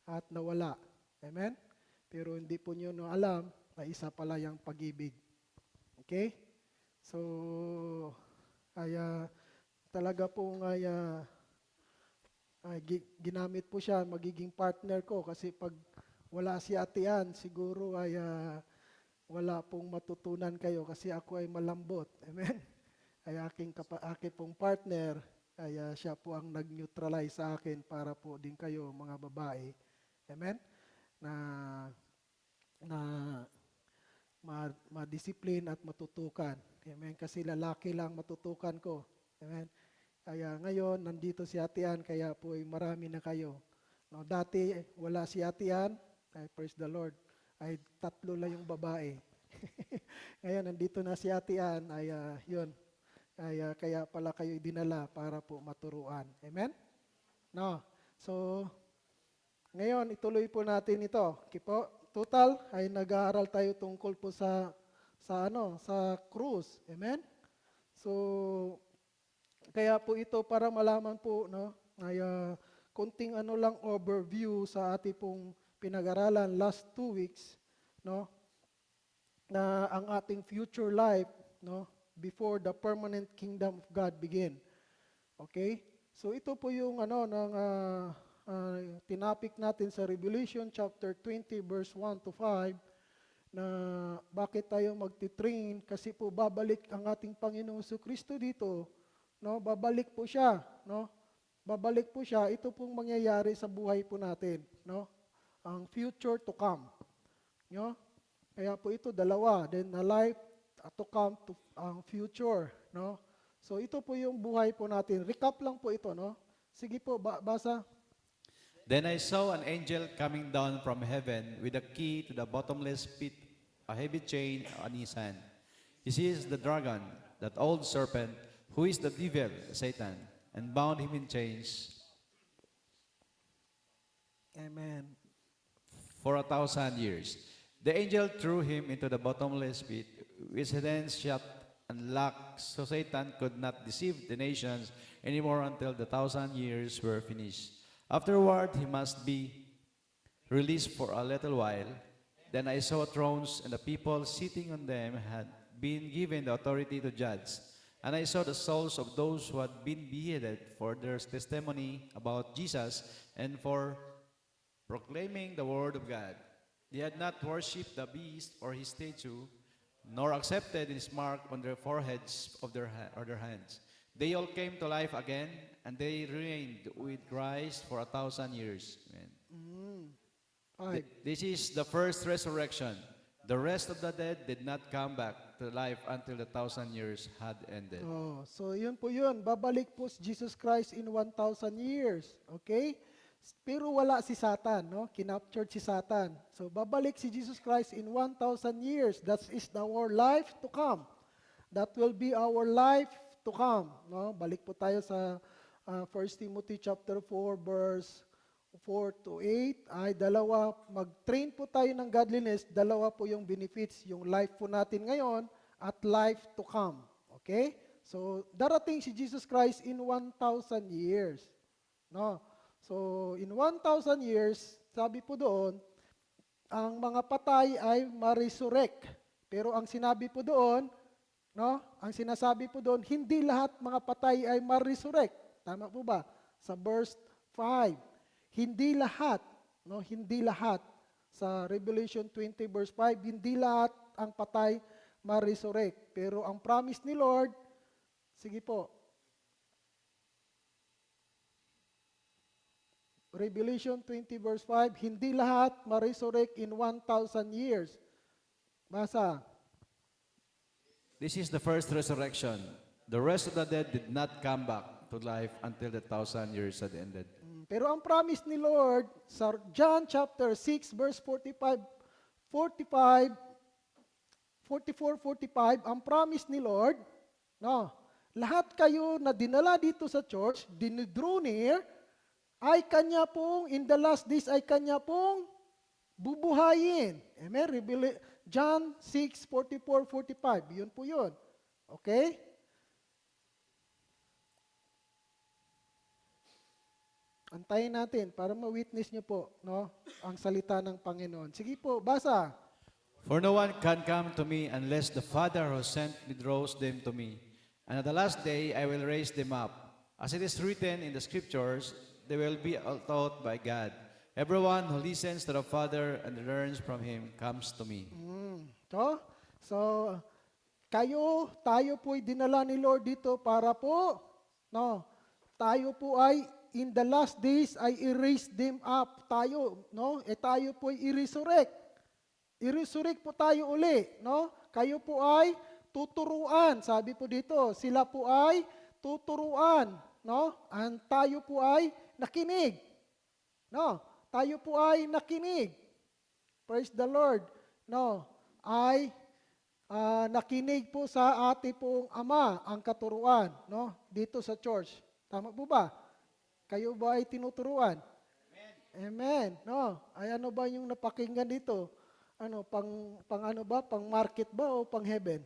Speaker 6: at nawala. Amen? Pero hindi po nyo alam na isa pala yung pag-ibig. Okay? So, ay talaga po ginamit po siya, magiging partner ko kasi pag wala si Ate Ann, siguro ay wala pong matutunan kayo kasi ako ay malambot. Amen? Ay aking pong partner, ay siya po ang nag-neutralize sa akin para po din kayo mga babae. Amen? Na ma-discipline at matutukan. Amen? Kasi lalaki lang matutukan ko. Amen? Kaya ngayon, nandito si Ate Ann, kaya po ay marami na kayo. No, dati, wala si Ate Ann, ay praise the Lord, ay 3 lang yung babae. Ngayon, nandito na si Ate Ann, ay yun. Kaya pala kayo dinala para po maturuan. Amen? No. So, ngayon, ituloy po natin ito. Okay po? Total, ay nag-aaral tayo tungkol po sa krus. Amen? So, kaya po ito para malaman po, no, ay kunting lang overview sa ating pong pinag-aralan last 2 weeks, no, na ang ating future life, no, before the permanent kingdom of God begin. Okay? So ito po yung tinapik natin sa Revelation chapter 20 verse 1 to 5 na bakit tayo magti-train kasi po babalik ang ating Panginoong Kristo dito. No, babalik po siya, no? Babalik po siya. Ito pong mangyayari sa buhay po natin, no? Ang future to come. No? Kaya po ito dalawa, then a life to come to ang future, no? So ito po yung buhay po natin. Recap lang po ito, no? Sige po, basa.
Speaker 2: Then I saw an angel coming down from heaven with a key to the bottomless pit, a heavy chain on his hand. He seized the dragon, that old serpent, who is the devil, Satan, and bound him in chains
Speaker 6: Amen.
Speaker 2: for 1,000 years. The angel threw him into the bottomless pit, which he then shut and locked, so Satan could not deceive the nations anymore until the 1,000 years were finished. Afterward, he must be released for a little while. Then I saw thrones, and the people sitting on them had been given the authority to judge. And I saw the souls of those who had been beheaded for their testimony about Jesus and for proclaiming the word of God. They had not worshipped the beast or his statue, nor accepted his mark on their foreheads of their hands. They all came to life again, and they reigned with Christ for 1,000 years. Amen.
Speaker 6: Five.
Speaker 2: This is the first resurrection. The rest of the dead did not come back to life until the 1,000 years had ended.
Speaker 6: Oh, so yun po yun. Babalik po si Jesus Christ in 1,000 years. Okay? Pero wala si Satan, no? Kinaptured si Satan. So babalik si Jesus Christ in 1,000 years. That is our life to come. That will be our life to come, no? Balik po tayo sa 1 Timothy chapter 4 verse 4 to 8 ay dalawa, mag-train po tayo ng godliness, dalawa po yung benefits, yung life po natin ngayon at life to come. Okay? So, darating si Jesus Christ in 1,000 years. No? So, in 1,000 years, sabi po doon, ang mga patay ay ma-resurrect. Pero ang sinabi po doon, no? Ang sinasabi po doon, hindi lahat mga patay ay ma-resurrect. Tama po ba? Sa verse 5. Hindi lahat, no, hindi lahat sa Revelation 20 verse 5, hindi lahat ang patay ma-resurrect. Pero ang promise ni Lord, sige po. Revelation 20 verse 5, hindi lahat ma-resurrect in 1,000 years. Basa.
Speaker 2: This is the first resurrection. The rest of the dead did not come back to life until the 1,000 years had ended.
Speaker 6: Pero ang promise ni Lord sa John chapter 6 verse 44, 45, ang promise ni Lord, no, lahat kayo na dinala dito sa church, dinidrew near, ay kanya pong, in the last days, ay kanya pong bubuhayin. Amen? John 6, 44, 45. Yun po yun. Okay? Antayin natin para ma-witness nyo po, no, ang salita ng Panginoon. Sige po, basa.
Speaker 2: For no one can come to me unless the Father who sent me draws them to me. And at the last day I will raise them up. As it is written in the scriptures, they will be taught by God. Everyone who listens to the Father and learns from Him comes to me.
Speaker 6: So, tayo po'y dinala ni Lord dito para po, no, tayo po ay in the last days ay i-raise them up tayo, no? Tayo po ay i-resurrect. I-resurrect po tayo uli, no? Kayo po ay tuturuan. Sabi po dito, sila po ay tuturuan, no? And tayo po ay nakinig. No? Tayo po ay nakinig. Praise the Lord. No? Ay nakinig po sa ate pong Ama ang katuruan, no? Dito sa church. Tama po ba? Kayo ba ay tinuturuan? Amen. Amen. No? Ay ano ba yung napakinggan dito? Ano, pang ano ba? Pang market ba o pang heaven?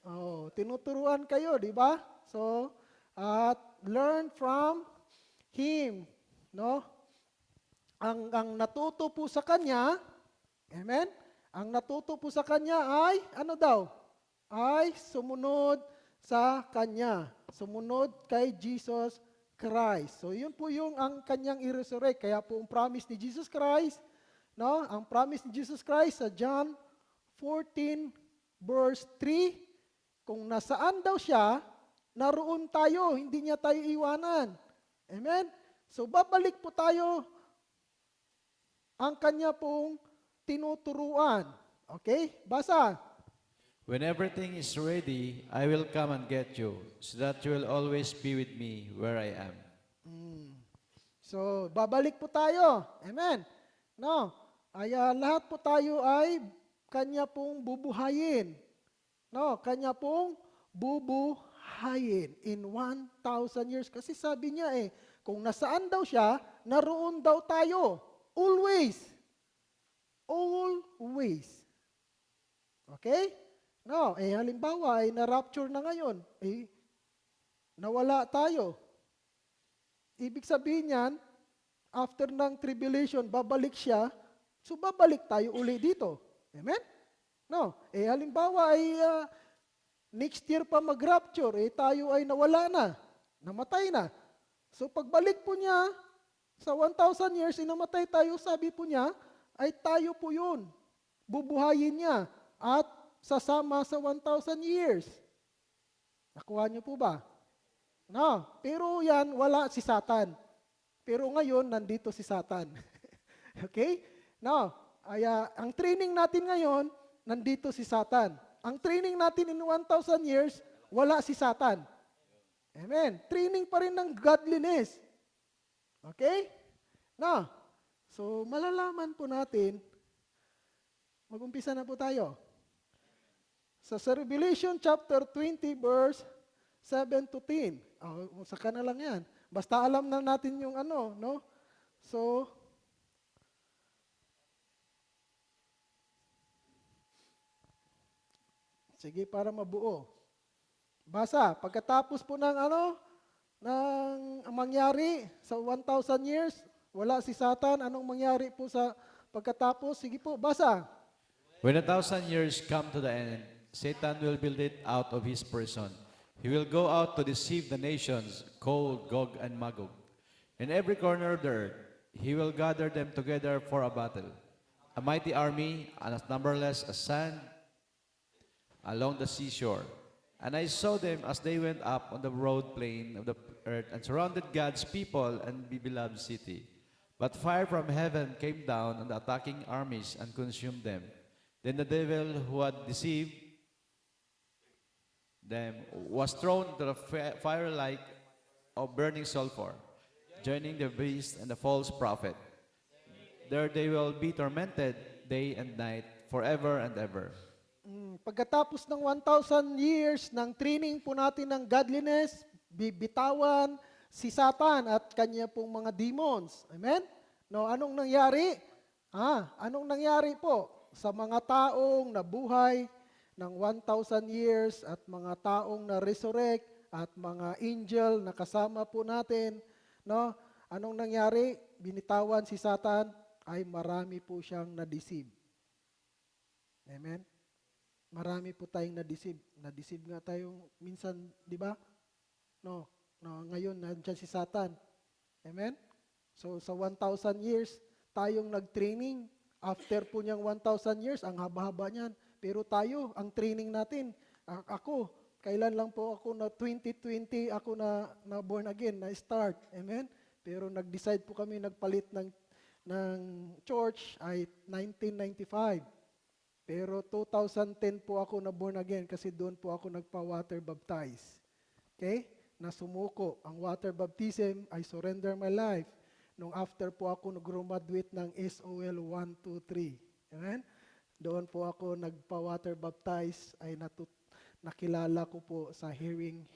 Speaker 6: Oh, tinuturuan kayo, di ba? So, learn from Him, no? Ang natuto po sa Kanya, amen? Ang natuto po sa Kanya ay, ano daw? Ay sumunod sa Kanya. Sumunod kay Jesus Christ. So, yun po yung ang Kanyang i-resurrect. Kaya po ang promise ni Jesus Christ, no? Ang promise ni Jesus Christ sa John 14 verse 3, kung nasaan daw siya, naroon tayo, hindi niya tayo iwanan. Amen? So, babalik po tayo ang Kanya pong tinuturuan. Okay? Basa.
Speaker 2: When everything is ready, I will come and get you, so that you will always be with me where I am.
Speaker 6: So, babalik po tayo. Amen? No? Lahat po tayo ay Kanya pong bubuhayin. No? Kanya pong bubuhayin in 1,000 years. Kasi sabi niya kung nasaan daw siya, naroon daw tayo. Always. always. Okay? No, halimbawa ay na-rapture na ngayon, nawala tayo. Ibig sabihin niyan, after ng tribulation, babalik siya, so babalik tayo uli dito. Amen? No, halimbawa ay next year pa mag-rapture, tayo ay nawala na, namatay na. So pagbalik po niya, sa 1,000 years, inamatay tayo, sabi po niya, ay tayo po yun. Bubuhayin niya at sasama sa 1,000 years. Nakuha niyo po ba? No, pero yan, wala si Satan. Pero ngayon, nandito si Satan. Okay? No, ang training natin ngayon, nandito si Satan. Ang training natin in 1,000 years, wala si Satan. Amen. Training pa rin ng godliness. Okay? No, so malalaman po natin, mag-umpisa na po tayo. Sa Revelation chapter 20 verse 7 to 10. Saka na lang yan. Basta alam na natin yung ano, no? So, sige para mabuo. Basa, pagkatapos po ng ng mangyari sa 1,000 years, wala si Satan, anong mangyari po sa pagkatapos? Sige po, basa.
Speaker 2: When 1,000 years come to the end, Satan will build it out of his person. He will go out to deceive the nations, called Gog and Magog. In every corner of the earth, he will gather them together for a battle. A mighty army, and as numberless as sand along the seashore. And I saw them as they went up on the broad plain of the earth and surrounded God's people and the beloved city. But fire from heaven came down on the attacking armies and consumed them. Then the devil who had deceived them was thrown into the fire like of burning sulfur, joining the beast and the false prophet. There they will be tormented day and night forever and ever.
Speaker 6: Pagkatapos ng 1,000 years ng training po natin ng godliness, bibitawan si Satan at kanya pong mga demons. Amen? No, anong nangyari? Anong nangyari po sa mga taong nabuhay ng 1,000 years at mga taong na-resurrect at mga angel na kasama po natin? No? Anong nangyari? Binitawan si Satan ay marami po siyang na-deceive. Amen? Marami po tayong na-deceive. Na-deceive nga tayo minsan, di ba? No, ngayon, nandiyan si Satan. Amen? So, sa 1,000 years, tayong nag-training. After po niyang 1,000 years, ang haba-haba niyan. Pero tayo, ang training natin, ako, kailan lang po ako na 2020, ako na born again, na start. Amen? Pero nag-decide po kami, nagpalit ng church ay 1995. Pero 2010 po ako na born again kasi doon po ako nagpa-water baptize. Okay? Na sumuko. Ang water baptism, I surrender my life. Nung after po ako nag-graduate ng SOL 123. Amen? Doon po ako nagpa-water baptize ay nakilala ko po sa hearing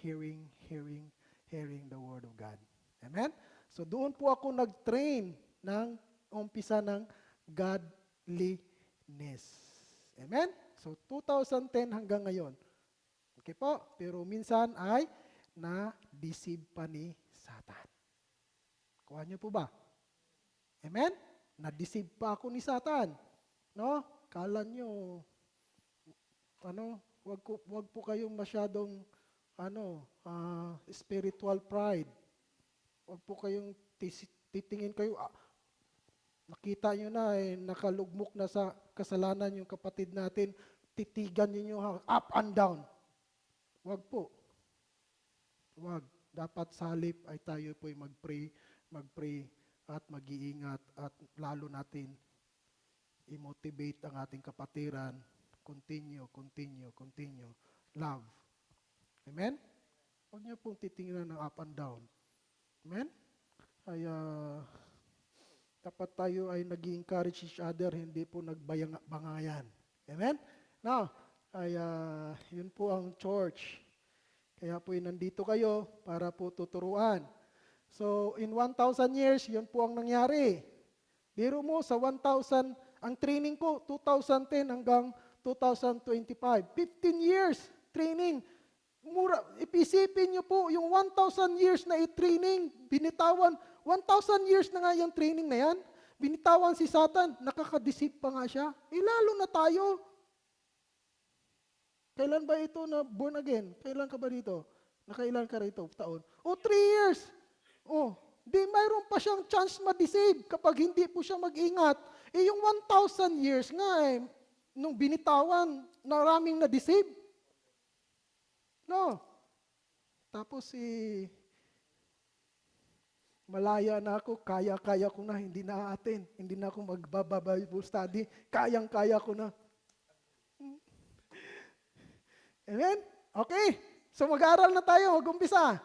Speaker 6: the word of God. Amen? So doon po ako nag-train ng umpisa ng godliness. Amen? So 2010 hanggang ngayon. Okay po? Pero minsan ay na-deceive pa ni Satan. Kuha niyo po ba? Amen? Na-deceive pa ako ni Satan. No? Kala niyo, wag po kayong masyadong, spiritual pride. Wag po kayong titingin kayo, nakita nyo na, nakalugmok na sa kasalanan yung kapatid natin, titigan niyo up and down. Wag po. Wag. Dapat sa halip ay tayo po'y mag-pray at mag-iingat at lalo natin i-motivate ang ating kapatiran. Continue. Love. Amen? Huwag niyo pong titingnan ng up and down. Amen? Ay, dapat tayo ay nag-encourage each other, hindi po nagbangayan. Amen? Now, ay, yun po ang church. Kaya po nandito kayo para po tuturuan. So, in 1,000 years, yun po ang nangyari. Biro mo, sa 1,000, Ang training ko, 2010 hanggang 2025. 15 years training. Mura, ipisipin niyo po, yung 1,000 years na i-training, binitawan, 1,000 years na nga yung training na yan, binitawan si Satan, nakakadeceive pa nga siya. Lalo na tayo. Kailan ba ito na born again? Kailan ka ba dito? Nakailan ka rito? Taon? 3 years. Di mayroon pa siyang chance ma-deceive kapag hindi po siya mag-ingat. Yung 1,000 years nga nung binitawan, maraming na-deceive. No. Tapos malaya na ako, kaya-kaya ko na, hindi na atin. Hindi na ako magbabible study, kayang-kaya ko na. Amen? Okay. So mag-aaral na tayo, mag-umpisa.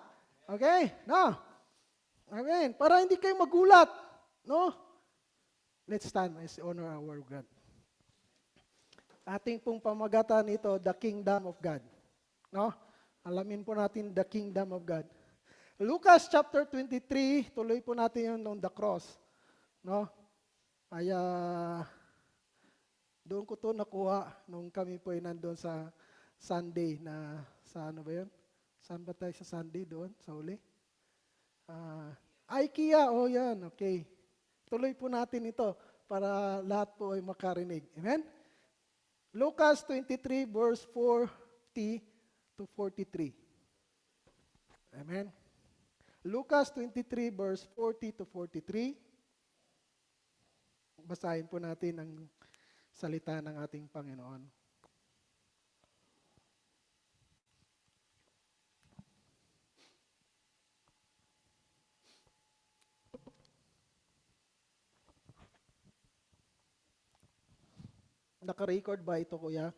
Speaker 6: Okay? No? Amen. Para hindi kayo magulat. No? Let's stand as honor our God. Ating pong pamagatan ito, the kingdom of God. No? Alamin po natin the kingdom of God. Lucas chapter 23, tuloy po natin yun on the cross. No? Kaya, doon ko to nakuha nung kami po ay nandun sa Sunday na, sa ano ba yun? Saan ba tayo sa Sunday doon? Sa uli? IKEA, yan, okay. Tuloy po natin ito para lahat po ay makarinig. Amen? Lucas 23 verse 40 to 43. Amen? Lucas 23 verse 40 to 43. Basahin po natin ang salita ng ating Panginoon. Naka-record ba ito, kuya?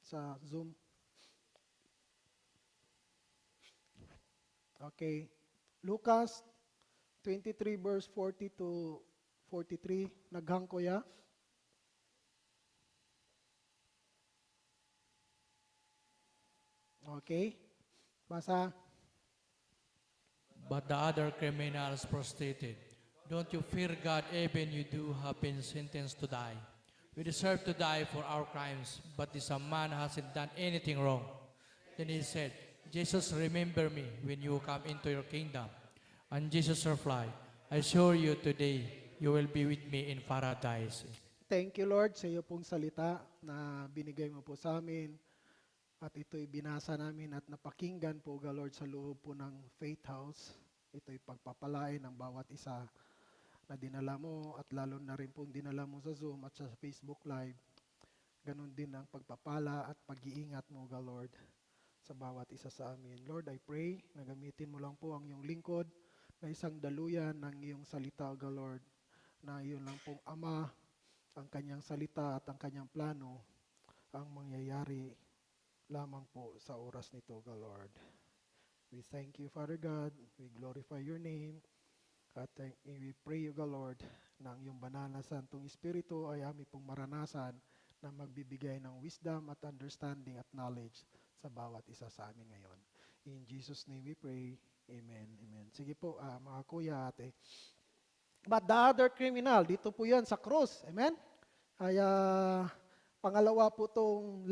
Speaker 6: Sa Zoom? Okay. Lucas 23 verse 40 to 43. Naghang, kuya? Okay. Basa.
Speaker 7: But the other criminals prostrated. Don't you fear God, even you do have been sentenced to die. We deserve to die for our crimes, but this man hasn't done anything wrong. Then he said, Jesus, remember me when you come into your kingdom. And Jesus replied, I assure you today, you will be with me in paradise.
Speaker 6: Thank you, Lord, sa iyo pong salita na binigay mo po sa amin. At ito'y binasa namin at napakinggan po, Lord, sa loob po ng Faith House. Ito'y pagpapalain ng bawat isa na dinala mo at lalo na rin pong dinala mo sa Zoom at sa Facebook Live. Ganon din ang pagpapala at pag-iingat mo, Lord, sa bawat isa sa amin. Lord, I pray na gamitin mo lang po ang iyong lingkod na isang daluyan ng iyong salita, Lord, na iyon lang pong Ama, ang kanyang salita at ang kanyang plano ang mangyayari lamang po sa oras nito, Lord. We thank you, Father God. We glorify your name. At we pray, Lord, na ang iyong banal na Santong Espiritu ay aming pong maranasan na magbibigay ng wisdom at understanding at knowledge sa bawat isa sa amin ngayon. In Jesus' name we pray. Amen. Amen. Sige po, mga kuya, ate. But the other criminal, dito po yan sa cross. Amen? Kaya, pangalawa po itong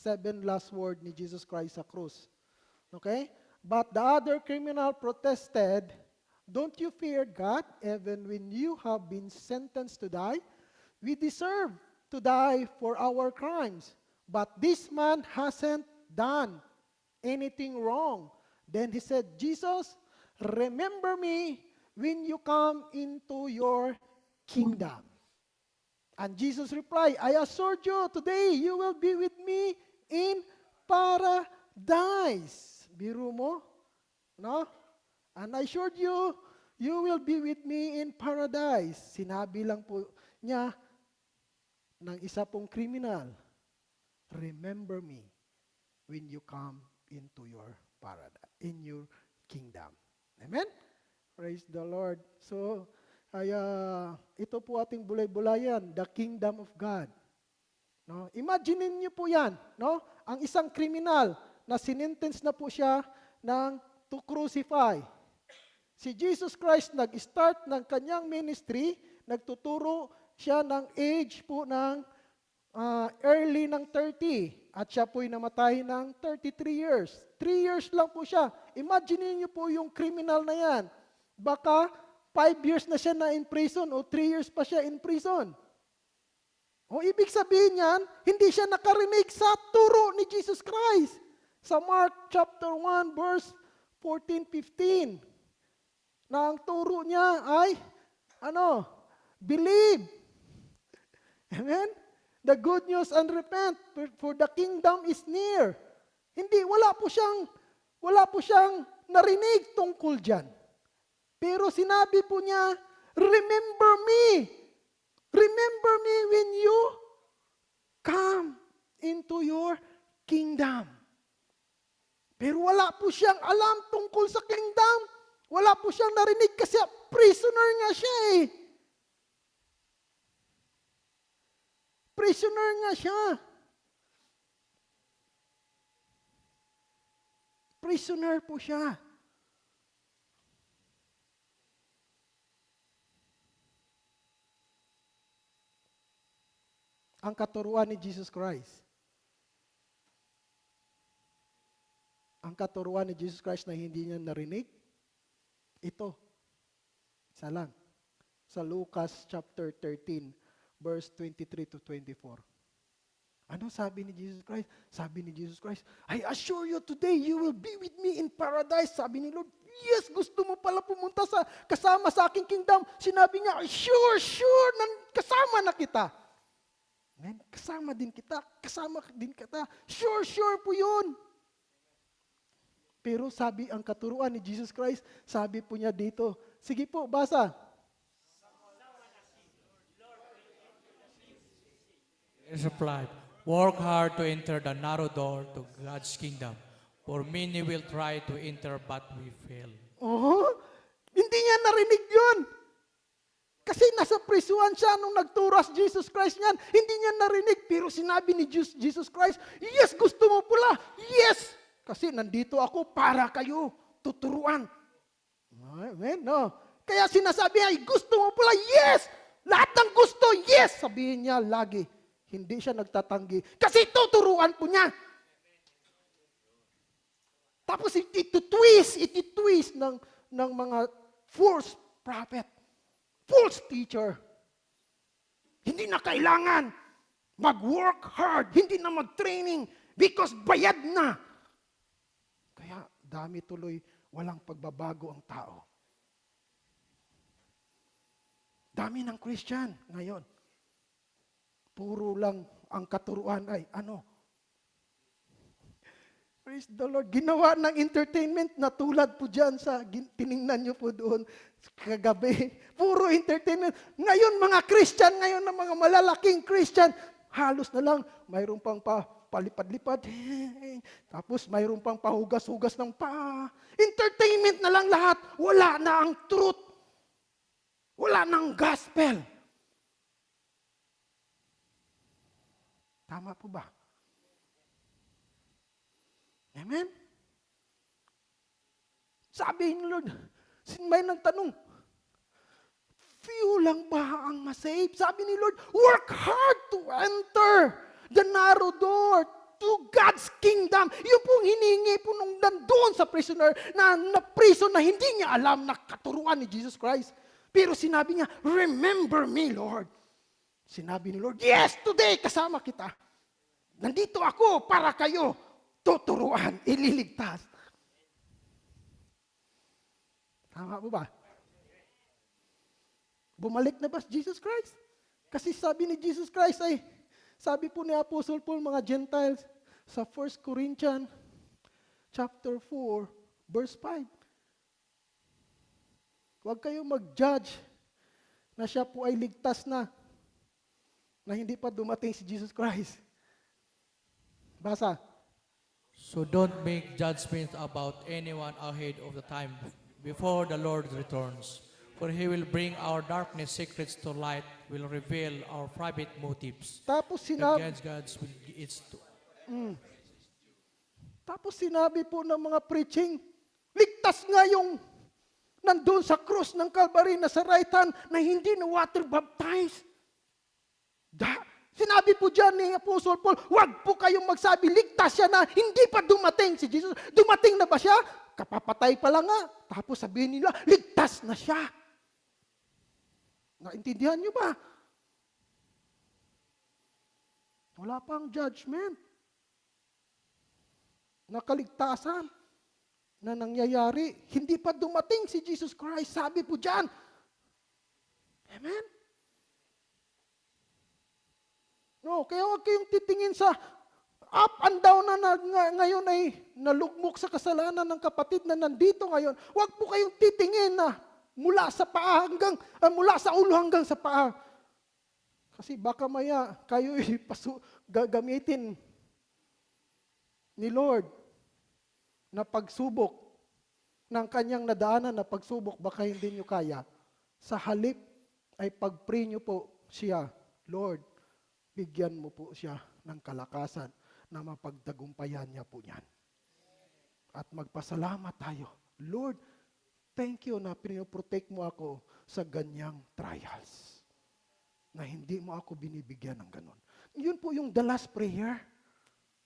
Speaker 6: seven last word ni Jesus Christ sa cross. Okay? But the other criminal protested, don't you fear God, even when you have been sentenced to die? We deserve to die for our crimes. But this man hasn't done anything wrong. Then he said, Jesus, remember me when you come into your kingdom. And Jesus replied, I assure you, today you will be with me in paradise. Biro mo? No? And I assured you, you will be with me in paradise. Sinabi lang po niya ng isa pong kriminal, remember me when you come into your paradise, in your kingdom. Amen? Praise the Lord. So, ito po ating bulay-bulayan, the kingdom of God. No? Imagine niyo po yan, no? Ang isang kriminal na sinentence na po siya to crucify. Si Jesus Christ nag-start ng kanyang ministry nagtuturo siya ng age po ng early ng 30 at siya po'y namatay ng 33 years. 3 years lang po siya. Imagine niyo po yung criminal na yan. Baka 5 years na siya na in prison o 3 years pa siya in prison. O ibig sabihin niyan, hindi siya nakarinig sa turo ni Jesus Christ. Sa Mark chapter 1 verse 14-15. Na ang turo niya ay, believe. Amen? The good news and repent, for the kingdom is near. Hindi, wala po siyang narinig tungkol dyan. Pero sinabi po niya, remember me. Remember me when you come into your kingdom. Pero wala po siyang alam tungkol sa kingdom. Wala po siyang narinig kasi prisoner nga siya eh. Prisoner nga siya. Prisoner po siya. Ang katuruan ni Jesus Christ. Ang katuruan ni Jesus Christ na hindi niya narinig, ito. Isa lang. Sa Lucas chapter 13, verse 23-24. Ano sabi ni Jesus Christ? Sabi ni Jesus Christ, I assure you today, you will be with me in paradise. Sabi ni Lord, yes, gusto mo pala pumunta kasama sa aking kingdom. Sinabi niya, sure, kasama na kita. Amen? Kasama din kita. Sure po yun. Pero sabi ang katuruan ni Jesus Christ, sabi po niya dito, sige po, basa.
Speaker 7: Jesus replied, work hard to enter the narrow door to God's kingdom, for many will try to enter but we fail.
Speaker 6: Hindi niya narinig yun. Kasi nasa prisuhan siya nung nagturas Jesus Christ niyan. Hindi niya narinig, pero sinabi ni Jesus Christ, yes, gusto mo pala. Yes! Kasi nandito ako para kayo tuturuan. Amen? No. Kaya sinasabi niya, gusto mo pala. Yes! Lahat ng gusto, yes! Sabihin niya lagi. Hindi siya nagtatanggi. Kasi tuturuan po niya. Tapos iti-twist ng mga false prophet. False teacher. Hindi na kailangan mag-work hard, hindi na mag-training because bayad na. Kaya dami tuloy walang pagbabago ang tao. Dami ng Christian ngayon. Puro lang ang katuruan ay Praise the Lord. Ginawa ng entertainment na tulad po dyan sa tiningnan nyo po doon kagabi. Puro entertainment. Ngayon mga Christian, ngayon na mga malalaking Christian, halos na lang mayroon pang palipad-lipad. Tapos mayroon pang pahugas-hugas ng entertainment na lang lahat. Wala na ang truth. Wala na ang gospel. Tama po ba? Amen? Sabi ni Lord, may nagtanong, few lang ba ang masave? Sabi ni Lord, work hard to enter the narrow door to God's kingdom. Yung pong hiningi po nung nandun sa prisoner na prison na hindi niya alam na katuruan ni Jesus Christ. Pero sinabi niya, remember me, Lord. Sinabi ni Lord, yes, today kasama kita. Nandito ako para kayo tuturuan, ililigtas. Tama po ba? Bumalik na ba Jesus Christ? Kasi sabi ni Jesus Christ ay, sabi po ni Apostle Paul, mga Gentiles, sa 1 Corinthians chapter 4, verse 5. Huwag kayong mag-judge na siya po ay ligtas na hindi pa dumating si Jesus Christ. Basa.
Speaker 7: So don't make judgments about anyone ahead of the time before the Lord returns. For He will bring our darkness secrets to light, will reveal our private motives.
Speaker 6: Tapos sinabi po ng mga preaching, ligtas nga yung nandun sa cross ng Calvary na sa right hand na hindi na water baptized. Sinabi po dyan ni Apostle Paul, huwag po kayong magsabi, ligtas siya na, hindi pa dumating si Jesus. Dumating na ba siya? Kapapatay pa lang nga. Tapos sabihin nila, ligtas na siya. Naintindihan niyo ba? Wala pang judgment. Nakaligtasan na nangyayari. Hindi pa dumating si Jesus Christ. Sabi po dyan. Amen? No, kaya huwag kayong titingin sa up and down na ngayon ay nalugmok sa kasalanan ng kapatid na nandito ngayon. Huwag po kayong titingin na mula sa paa mula sa ulo hanggang sa paa. Kasi baka maya kayo gagamitin ni Lord na pagsubok ng kanyang nadaanan na pagsubok, baka hindi nyo kaya. Sa halip ay pag-pray nyo po siya, Lord, bigyan mo po siya ng kalakasan na mapagtagumpayan niya po niyan. At magpasalamat tayo. Lord, thank you na pinoprotect mo ako sa ganyang trials. Na hindi mo ako binibigyan ng ganon. Yun po yung the last prayer.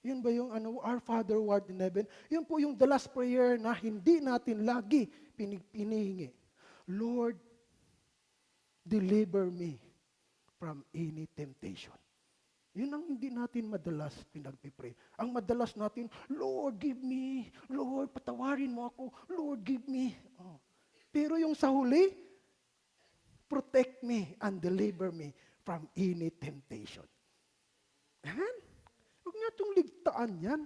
Speaker 6: Yun ba yung Our Father who art in heaven? Yun po yung the last prayer na hindi natin lagi pinihingi. Lord, deliver me from any temptation. Yun ang hindi natin madalas pinagpipray. Ang madalas natin, Lord, give me. Lord, patawarin mo ako. Lord, give me. Oh. Pero yung sa huli, protect me and deliver me from any temptation. Amen? Huwag nga itong ligtaan yan.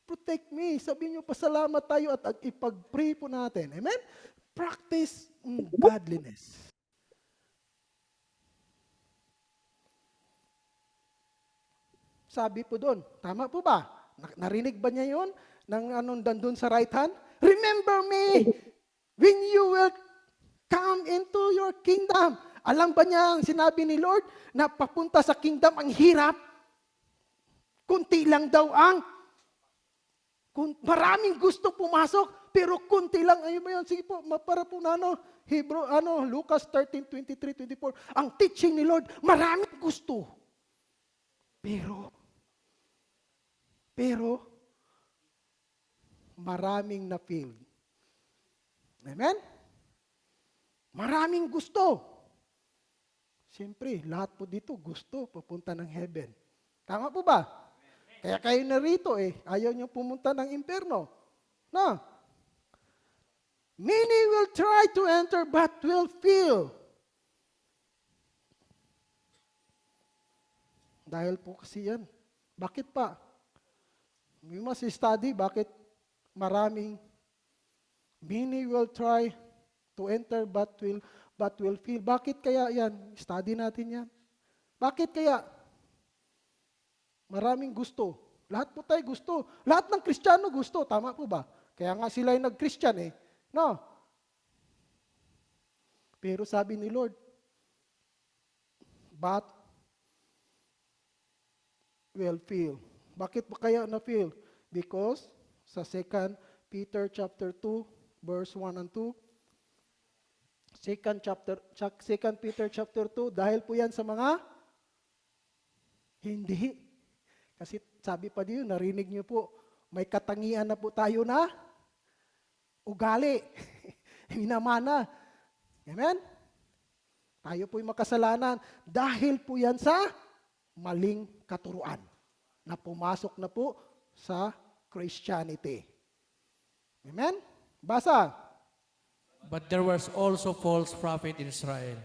Speaker 6: Protect me. Sabihin nyo, pasalamat tayo at ipag-pray po natin. Amen? Practice godliness. Sabi po doon, tama po ba? Narinig ba niya yun? Nang dandun sa right hand? Remember me when you will come into your kingdom. Alam ba niya ang sinabi ni Lord na papunta sa kingdom ang hirap? Kunti lang daw maraming gusto pumasok, pero kunti lang. Ayun ba yun? Sige po, para po na Lucas 13:23-24. Ang teaching ni Lord, maraming gusto. Pero, maraming na-feel. Amen? Maraming gusto. Siyempre, lahat po dito gusto papunta ng heaven. Tama po ba? Kaya kayo narito ayaw nyo pumunta ng impyerno. No? Many will try to enter but will fail. Dahil po kasi yan. Bakit pa? We must study bakit many will try to enter but will fail. Bakit kaya yan? Study natin yan. Bakit kaya? Maraming gusto. Lahat po tayo gusto. Lahat ng Kristiyano gusto. Tama po ba? Kaya nga sila yung nag-Christian No? Pero sabi ni Lord, but will fail. Bakit ba kaya na-fail? Because sa 2 Peter chapter 2, verse 1 and 2, 2 Peter chapter 2, dahil po yan sa mga hindi. Kasi sabi pa diyo, narinig niyo po, may katangian na po tayo na ugali. Minamana. Amen? Tayo po'y makasalanan dahil po yan sa maling katuruan na pumasok na po sa Christianity. Amen? Basa.
Speaker 7: But there was also false prophet in Israel.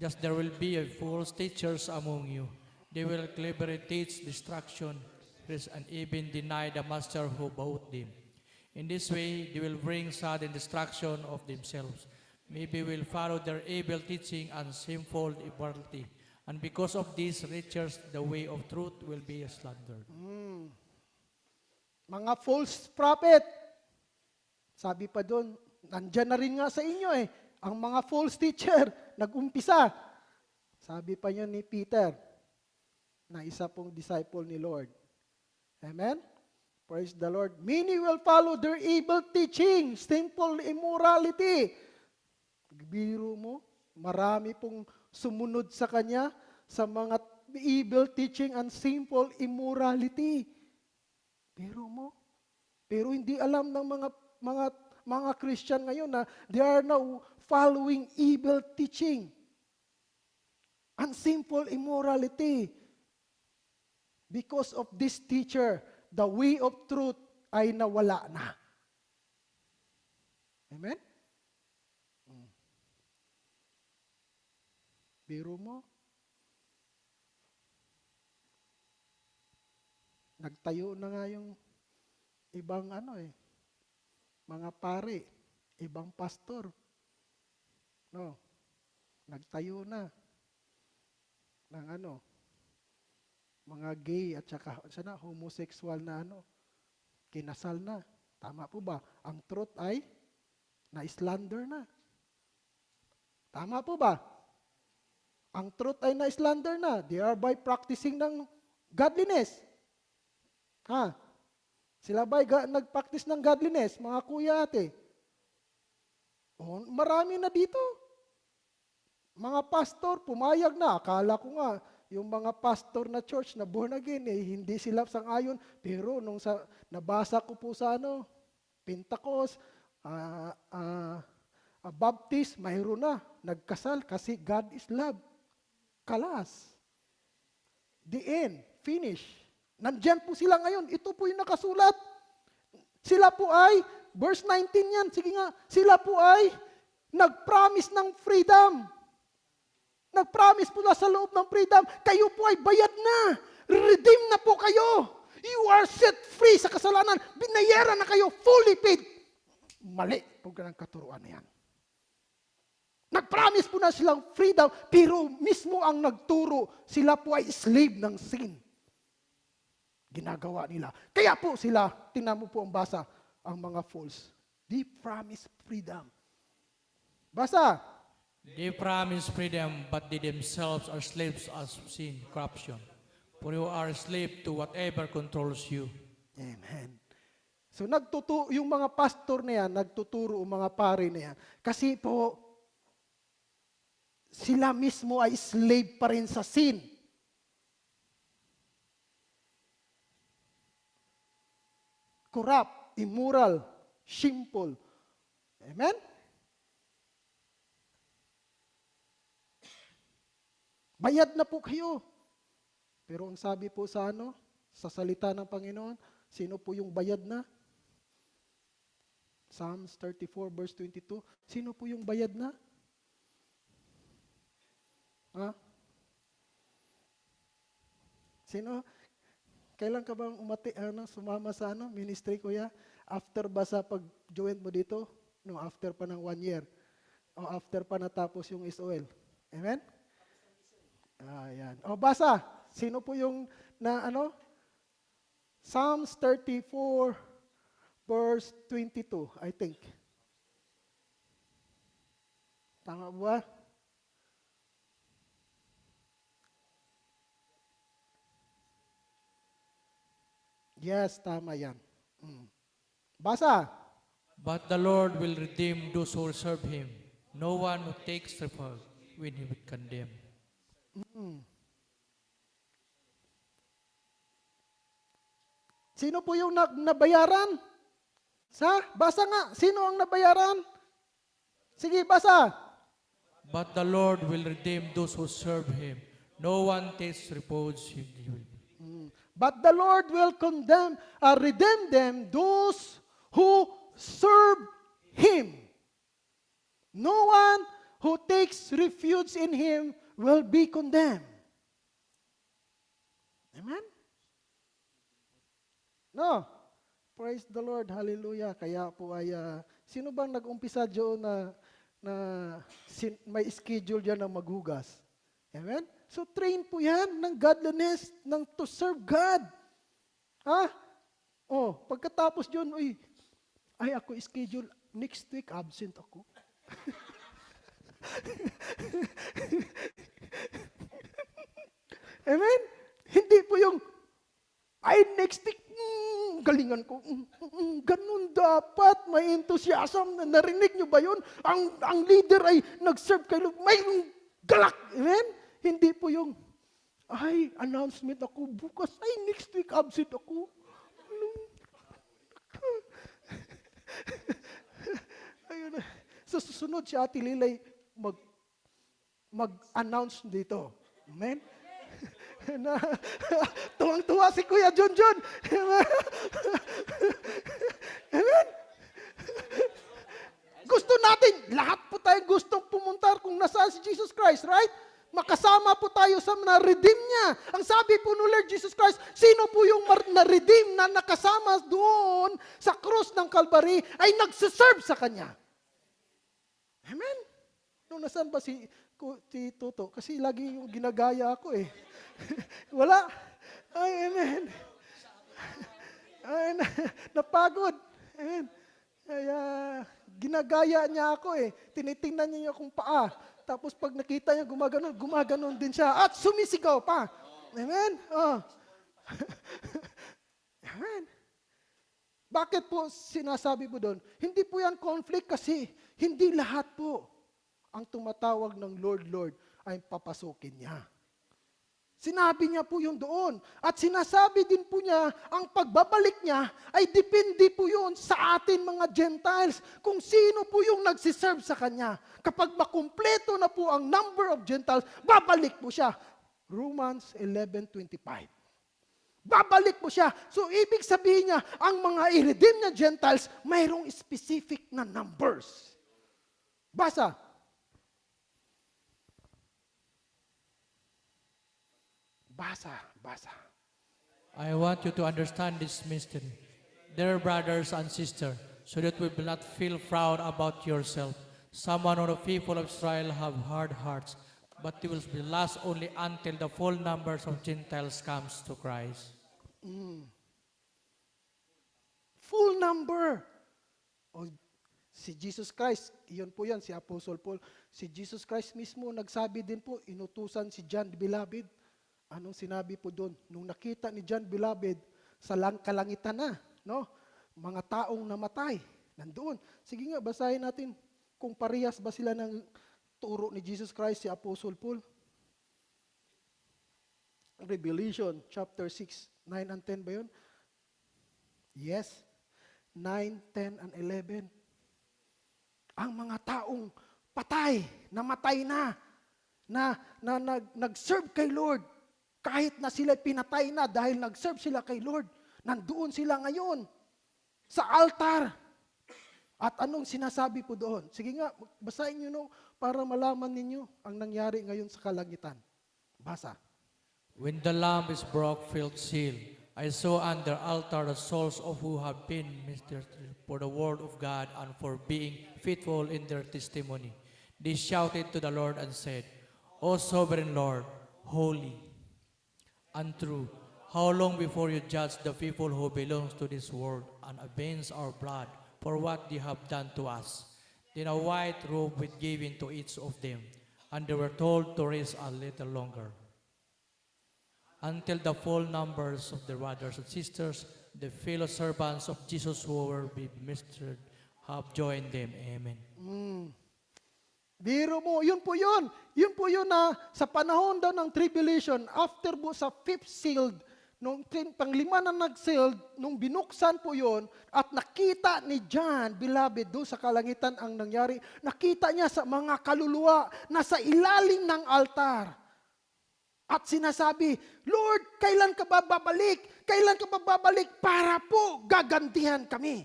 Speaker 7: Just there will be a false teachers among you. They will cleverly teach destruction and even deny the master who bought them. In this way, they will bring sudden destruction of themselves. Maybe will follow their evil teaching and sinful immorality. And because of this, riches, the way of truth will be slandered.
Speaker 6: Mga false prophet. Sabi pa doon, nandyan na rin nga sa inyo ang mga false teacher, nag-umpisa. Sabi pa niya ni Peter, na isa pong disciple ni Lord. Amen? Praise the Lord. Many will follow their evil teaching, sinful immorality. Biro mo, marami pong sumunod sa kanya sa mga evil teaching and simple immorality. Biro mo. Pero hindi alam ng mga Christian ngayon na they are now following evil teaching and simple immorality. Because of this teacher, the way of truth ay nawala na. Amen? Biro mo. Nagtayo na nga yung ibang mga pare, ibang pastor. No. Nagtayo na ng mga gay at saka homosexual na kinasal na. Tama po ba? Ang truth ay na-slander na. Tama po ba? Ang truth ay na-slander na. They are by practicing ng godliness. Sila ba'y nag-practice ng godliness, mga kuya ate? Marami na dito. Mga pastor, pumayag na. Akala ko nga, yung mga pastor na church na born again, hindi sila sang-ayon. Pero nung nabasa ko po sa Pentecost, Baptist, mayroon na. Nagkasal kasi God is love. Kalas. The end. Finish. Nandyan po sila ngayon. Ito po yung nakasulat. Sila po ay, verse 19 yan, sige nga, sila po ay nag-promise ng freedom. Nag-promise po na sa loob ng freedom, kayo po ay bayad na. Redeem na po kayo. You are set free sa kasalanan. Binayaran na kayo, fully paid. Mali po ganang katuruan na yan. Nag-promise po na silang freedom, pero mismo ang nagturo, sila po ay slave ng sin. Ginagawa nila. Kaya po sila, tingnan mo po ang basa, ang mga false. They promise freedom. Basa.
Speaker 7: They promise freedom, but they themselves are slaves of sin, corruption. For you are a slave to whatever controls you.
Speaker 6: Amen. So yung mga pastor na yan, nagtuturo ang mga pare na yan. Kasi po, sila mismo ay slave pa rin sa sin. Corrupt, immoral, shameful. Amen? Bayad na po kayo. Pero ang sabi po sa sa salita ng Panginoon, sino po yung bayad na? Psalms 34 verse 22. Sino po yung bayad na? Sino? Kailan ka bang sumama sa ministry, kuya? After ba sa pag-join mo dito? No, after pa ng 1 year. O after pa natapos yung SOL. Amen? Ayan. O basa. Sino po yung Psalms 34 verse 22, I think. Tama ba? Yes, tama yan. Basa.
Speaker 7: But the Lord will redeem those who serve Him. No one who takes refuge when He will condemn.
Speaker 6: Sino po yung nabayaran? Basa nga. Sino ang nabayaran? Sige, basa.
Speaker 7: But the Lord will redeem those who serve Him. No one takes refuge in Him.
Speaker 6: But the Lord will redeem them, those who serve Him. No one who takes refuge in Him will be condemned. Amen? No. Praise the Lord. Hallelujah. Kaya po ay, sino bang nag-umpisa doon may schedule dyan na maghugas? Amen? So train po yan ng godliness, to serve God. Pagkatapos yun, ako schedule, next week absent ako. Amen? Hindi po yung, next week, galingan ko. Ganun dapat, may enthusiasm. Narinig nyo ba yun? Ang leader ay nag-serve kay Lord. Mayroong galak. Amen? Hindi po yung, ay, announcement ako. Bukas, ay, next week absent ako. Ayun. Sa susunod, si Ate Lilay mag-announce dito. Amen? Na, tuwang-tuwa si Kuya John. Amen? Gusto natin, lahat po tayo gustong pumunta kung nasaan si Jesus Christ, right? Makasama po tayo sa na-redeem niya. Ang sabi po ng Lord Jesus Christ, sino po yung na-redeem na nakasama doon sa cross ng Calvary ay nagsiserve sa Kanya. Amen? Nung nasaan ba si Toto? Kasi lagi yung ginagaya ako eh. Wala. Ay, amen. Ay, napagod. Amen. Kaya, ginagaya niya ako eh. Tinitingnan niya yung akong paa. Tapos pag nakita niya gumaganon din siya. At sumisigaw pa. Amen? Oh. Amen. Bakit po sinasabi po doon? Hindi po yan conflict kasi hindi lahat po ang tumatawag ng Lord, Lord ay papasukin niya. Sinabi niya po yun doon. At sinasabi din po niya, ang pagbabalik niya ay depende po yun sa atin mga Gentiles, kung sino po yung nagsiserve sa Kanya. Kapag makumpleto na po ang number of Gentiles, babalik po siya. Romans 11:25. Babalik po siya. So, ibig sabihin niya, ang mga i-redeem na Gentiles, mayroong specific na numbers. Basa. Basa.
Speaker 7: I want you to understand this mystery, dear brothers and sisters, so that we will not feel proud about yourself. Someone of the people of Israel have hard hearts, but they will be lost only until the full numbers of Gentiles comes to Christ.
Speaker 6: Full number. O, si Jesus Christ, iyon po yan, si Apostle Paul. Si Jesus Christ mismo, nagsabi din po, inutusan si John the Beloved. Anong sinabi po doon? Nung nakita ni John Beloved, sa kalangitan na, no? Mga taong namatay, nandoon. Sige nga, basahin natin kung parehas ba sila ng turo ni Jesus Christ, si Apostle Paul. Revelation chapter 6, 9 and 10 ba yun? Yes. 9, 10, and 11. Ang mga taong patay, namatay na nag-serve kay Lord, kahit na sila pinatay na dahil nag-serve sila kay Lord, nandoon sila ngayon sa altar. At anong sinasabi po doon? Sige nga, basahin nyo no, para malaman ninyo ang nangyari ngayon sa kalangitan. Basa.
Speaker 7: When the Lamb is broke, filled seal, I saw under altar the souls of who have been ministered for the word of God and for being faithful in their testimony. They shouted to the Lord and said, O sovereign Lord, holy and true, how long before you judge the people who belongs to this world and avenge our blood for what they have done to us? Then a white robe was given to each of them, and they were told to rest a little longer, until the full numbers of their brothers and sisters, the fellow servants of Jesus who were ministered, have joined them. Amen.
Speaker 6: Biro mo, yun po yun. Yun po yun na sa panahon daw ng tribulation, after po sa fifth sealed, nung panglima na nag-sealed, nung binuksan po yun, at nakita ni John, beloved, doon sa kalangitan ang nangyari, nakita niya sa mga kaluluwa na sa ilalim ng altar. At sinasabi, Lord, kailan ka ba babalik? Kailan ka ba babalik para po gagantihan kami?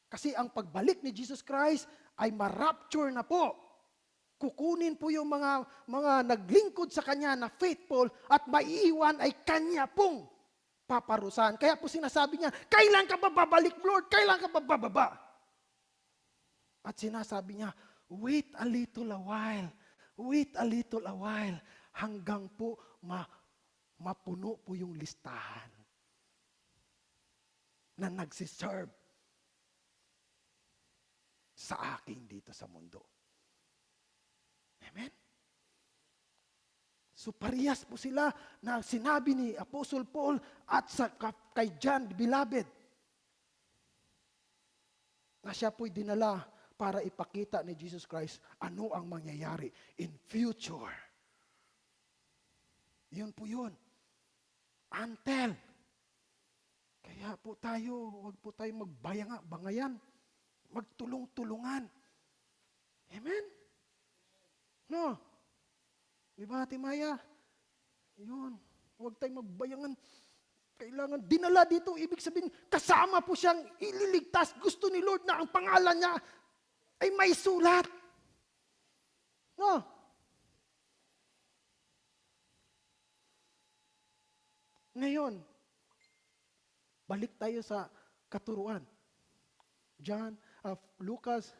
Speaker 6: Kasi ang pagbalik ni Jesus Christ ay ma-rapture na po. Kukunin po yung mga naglingkod sa Kanya na faithful at maiiwan ay Kanya pong paparusahan. Kaya po sinasabi niya, kailan ka ba babalik, Lord? Kailan ka ba bababa? At sinasabi niya, wait a little a while. Wait a little a while. Hanggang po mapuno po yung listahan na nagsiserve sa akin dito sa mundo. Amen? So parehas po sila na sinabi ni Apostle Paul at kay John, beloved, na siya po'y dinala para ipakita ni Jesus Christ ano ang mangyayari in future. Yun po yun. Until. Kaya po tayo, huwag po tayo bangayan. Magtulong-tulungan. Amen? No? Di ba, Ate Maya? Yun. Huwag tayong magbayangan. Kailangan dinala dito. Ibig sabihin, kasama po siyang ililigtas. Gusto ni Lord na ang pangalan niya ay may sulat. No? Ngayon, balik tayo sa katuruan. Lucas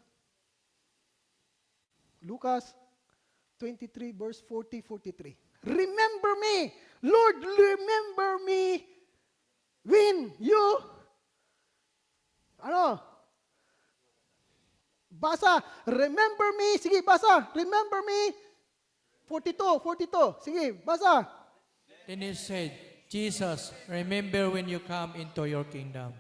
Speaker 6: 23 verse 40-43. Remember me, Lord, remember me when you, basa, remember me, sige, basa, remember me, 42, sige, basa.
Speaker 7: Then he said, Jesus, remember when you come into your kingdom.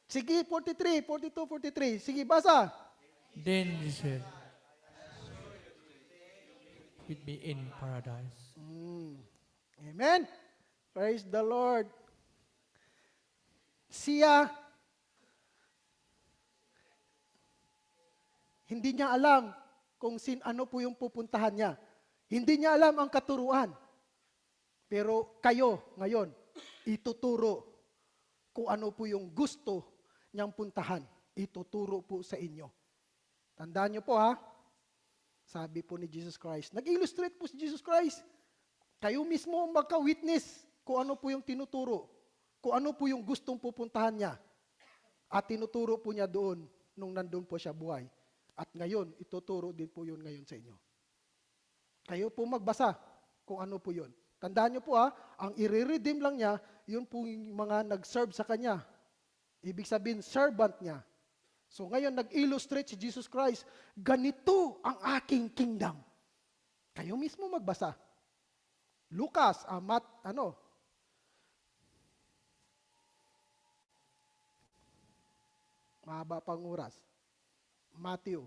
Speaker 6: Sige, 42, 43, sige, basa.
Speaker 7: Then he said, with me in paradise.
Speaker 6: Amen. Praise the Lord. Siya, hindi niya alam kung ano po yung pupuntahan niya. Hindi niya alam ang katuruan. Pero kayo, ngayon, ituturo kung ano po yung gusto niyang puntahan. Ituturo po sa inyo. Tandaan niyo po ha, sabi po ni Jesus Christ. Nag-illustrate po si Jesus Christ. Kayo mismo magka-witness kung ano po yung tinuturo. Kung ano po yung gustong pupuntahan niya. At tinuturo po niya doon nung nandun po siya buhay. At ngayon, ituturo din po yun ngayon sa inyo. Kayo po magbasa kung ano po yun. Tandaan niyo po ha, ang i-redeem lang niya, yun po yung mga nag-serve sa kanya. Ibig sabihin, servant niya. So ngayon, nag-illustrate si Jesus Christ, ganito ang aking kingdom. Kayo mismo magbasa. Lucas, mahaba pang oras. Matthew,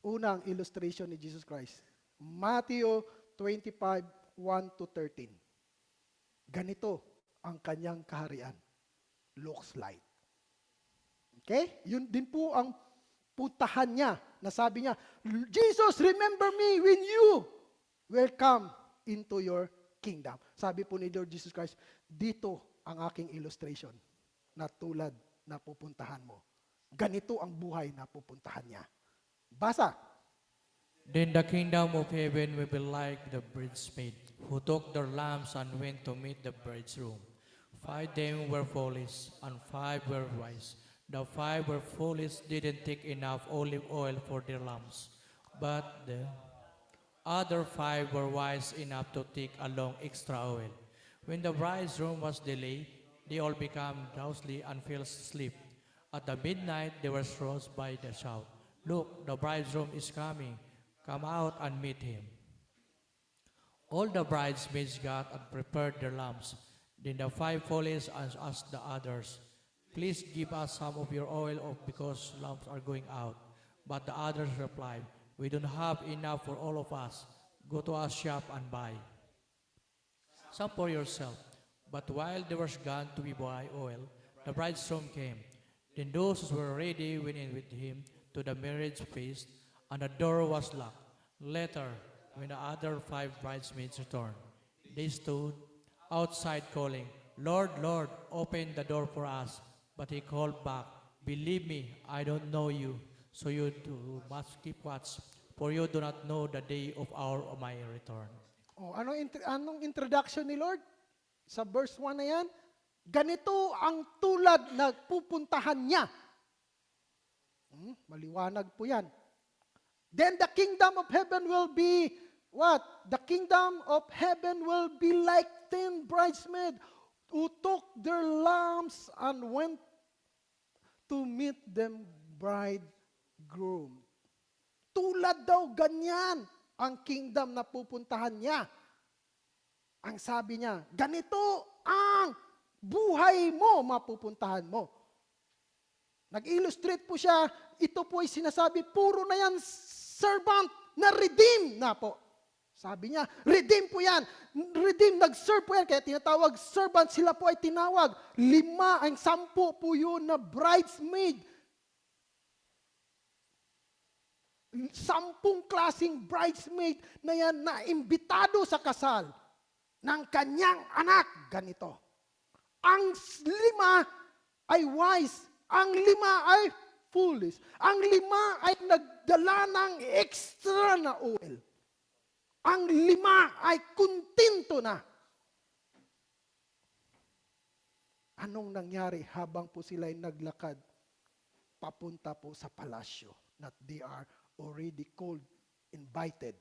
Speaker 6: unang illustration ni Jesus Christ. Matthew 25, 1-13. Ganito ang kanyang kaharian. Looks like. Okay? Yun din po ang puntahan niya. Nasabi niya, Jesus, remember me when you will come into your kingdom. Sabi po ni Lord Jesus Christ, dito ang aking illustration na tulad na pupuntahan mo. Ganito ang buhay na pupuntahan niya. Basa.
Speaker 7: Then the kingdom of heaven will be like the bridesmaid who took their lamps and went to meet the bridegroom. 5 them were foolish, and 5 were wise. The 5 were foolish, didn't take enough olive oil for their lamps. But the other 5 were wise enough to take along extra oil. When the bridegroom was delayed, they all became drowsy and fell asleep. At the midnight, they were roused by the shout, "Look, the bridegroom is coming. Come out and meet him." All the bridesmaids got and prepared their lamps. Then the 5 foolish asked the others, "Please give us some of your oil because lamps are going out." But the others replied, "We don't have enough for all of us. Go to a shop and buy some for yourself." But while they were gone to buy oil, the bridegroom came. Then those who were ready went in with him to the marriage feast, and the door was locked. Later, when the other 5 bridesmaids returned, they stood outside calling, "Lord, Lord, open the door for us." But he called back, "Believe me, I don't know you, so you must keep watch, for you do not know the day of my return."
Speaker 6: Anong introduction ni Lord? Sa verse 1 na yan, ganito ang tulad na pupuntahan niya. Maliwanag po yan. Then the kingdom of heaven will be what? The kingdom of heaven will be like 10 bridesmaids who took their lamps and went to meet them bridegroom. Tulad daw ganyan ang kingdom na pupuntahan niya. Ang sabi niya, ganito ang buhay mo, mapupuntahan mo. Nag-illustrate po siya, ito po ay sinasabi, puro na yan servant na redeem na po. Sabi niya, redeem po yan. Redeem, nag-serve po yan. Kaya tinatawag servant, sila po ay tinawag. 5, 10 po yun na bridesmaid. 10 klaseng bridesmaid na yan na imbitado sa kasal ng kanyang anak. Ganito. Ang 5 ay wise. Ang 5 ay foolish. Ang 5 ay nagdala ng extra na oil. Ang 5 ay kontento na. Anong nangyari habang po sila ay naglakad papunta po sa palasyo that they are already called, invited.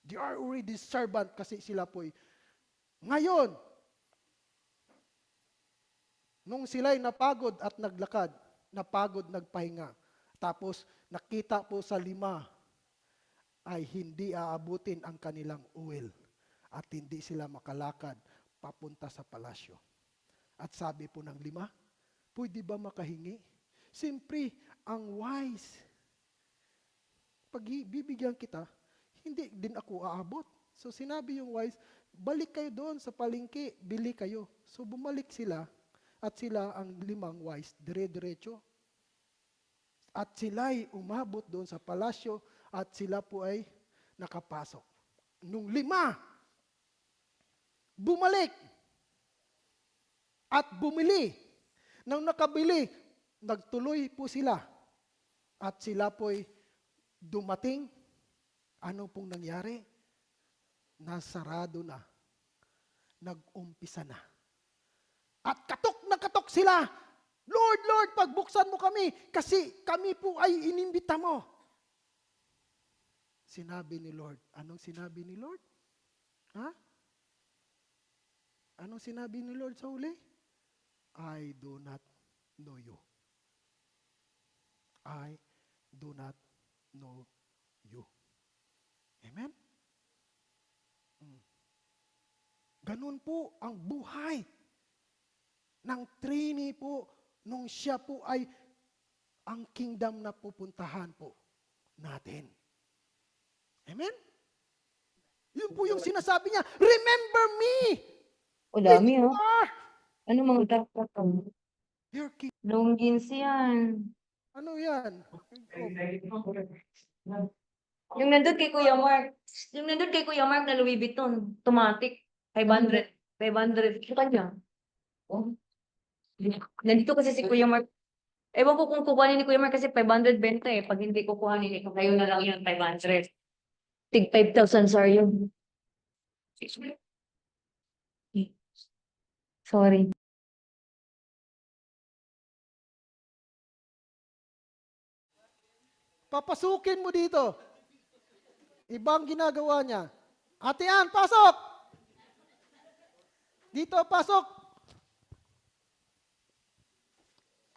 Speaker 6: They are already servant kasi sila po ngayon, nung sila'y napagod at naglakad, napagod, nagpahinga, tapos nakita po sa 5, ay hindi aabutin ang kanilang oil at hindi sila makalakad papunta sa palasyo. At sabi po ng 5, pwede ba makahingi? Siyempre, ang wise, pag bibigyan kita, hindi din ako aabot. So sinabi yung wise, balik kayo doon sa palengke, bili kayo. So bumalik sila, at sila ang 5 wise, dire-diretso. At sila'y umabot doon sa palasyo, at sila po ay nakapasok. Nung 5, bumalik, at bumili. Nang nakabili, nagtuloy po sila. At sila po ay dumating. Ano pong nangyari? Nasarado na. Nag-umpisa na. At katok na katok sila. Lord, Lord, pagbuksan mo kami kasi kami po ay inimbita mo. Sinabi ni Lord. Anong sinabi ni Lord? Ha? Anong sinabi ni Lord sa huli? I do not know you. I do not know you. Amen? Ganun po ang buhay ng trainee po nung siya po ay ang kingdom na pupuntahan po natin. Amen? Yun po yung sinasabi niya, remember me!
Speaker 8: O dami,
Speaker 6: You
Speaker 8: oh.
Speaker 6: are
Speaker 8: Ano mga dapat to?
Speaker 6: your king.
Speaker 8: Long jeans yan.
Speaker 6: Ano yan?
Speaker 8: Yung nandun kay Kuya Mark. Yung nandun kay Kuya Mark na Louis Vuitton. Automatic. 500. 500. Sa kanya. Oh. Nandito kasi si Kuya Mark. Ewan ko kung kukuhanin ni Kuya Mark kasi 500 benta eh. Pag hindi kukuhanin ito, kayo na lang yan 500. Tig 5,000 sir yun. Sorry.
Speaker 6: Papasukin mo dito. Ibang ginagawa niya. Ate Ann, pasok! Dito, pasok!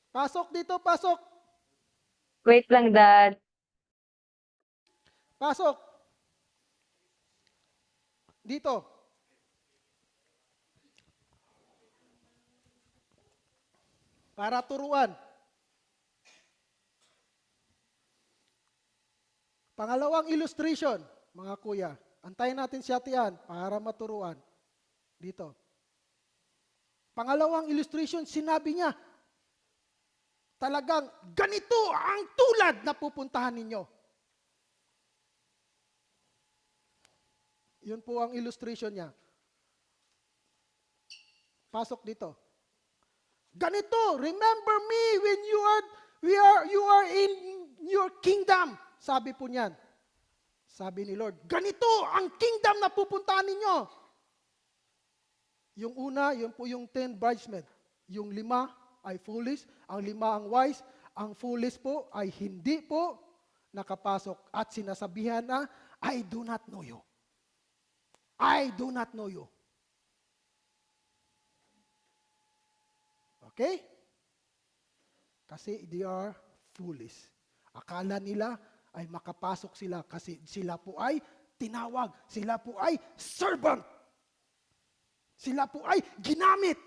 Speaker 6: Pasok dito, pasok!
Speaker 8: Wait lang, Dad.
Speaker 6: Pasok! Dito. Para turuan. Pangalawang illustration, mga kuya. Antayin natin si Ate Ann para maturuan. Dito. Pangalawang illustration, sinabi niya, talagang ganito ang tulad na pupuntahan ninyo. Yun po ang illustration niya. Pasok dito. Ganito, remember me when you are in your kingdom. Sabi po niyan. Sabi ni Lord, ganito ang kingdom na pupuntahan ninyo. Yung una, yun po yung 10 bridesmen. Yung 5 ay foolish, ang 5 ang wise, ang foolish po ay hindi po nakapasok at sinasabihan na, I do not know you. I do not know you. Okay? Kasi they are foolish. Akala nila ay makapasok sila kasi sila po ay tinawag. Sila po ay servant. Sila po ay ginamit.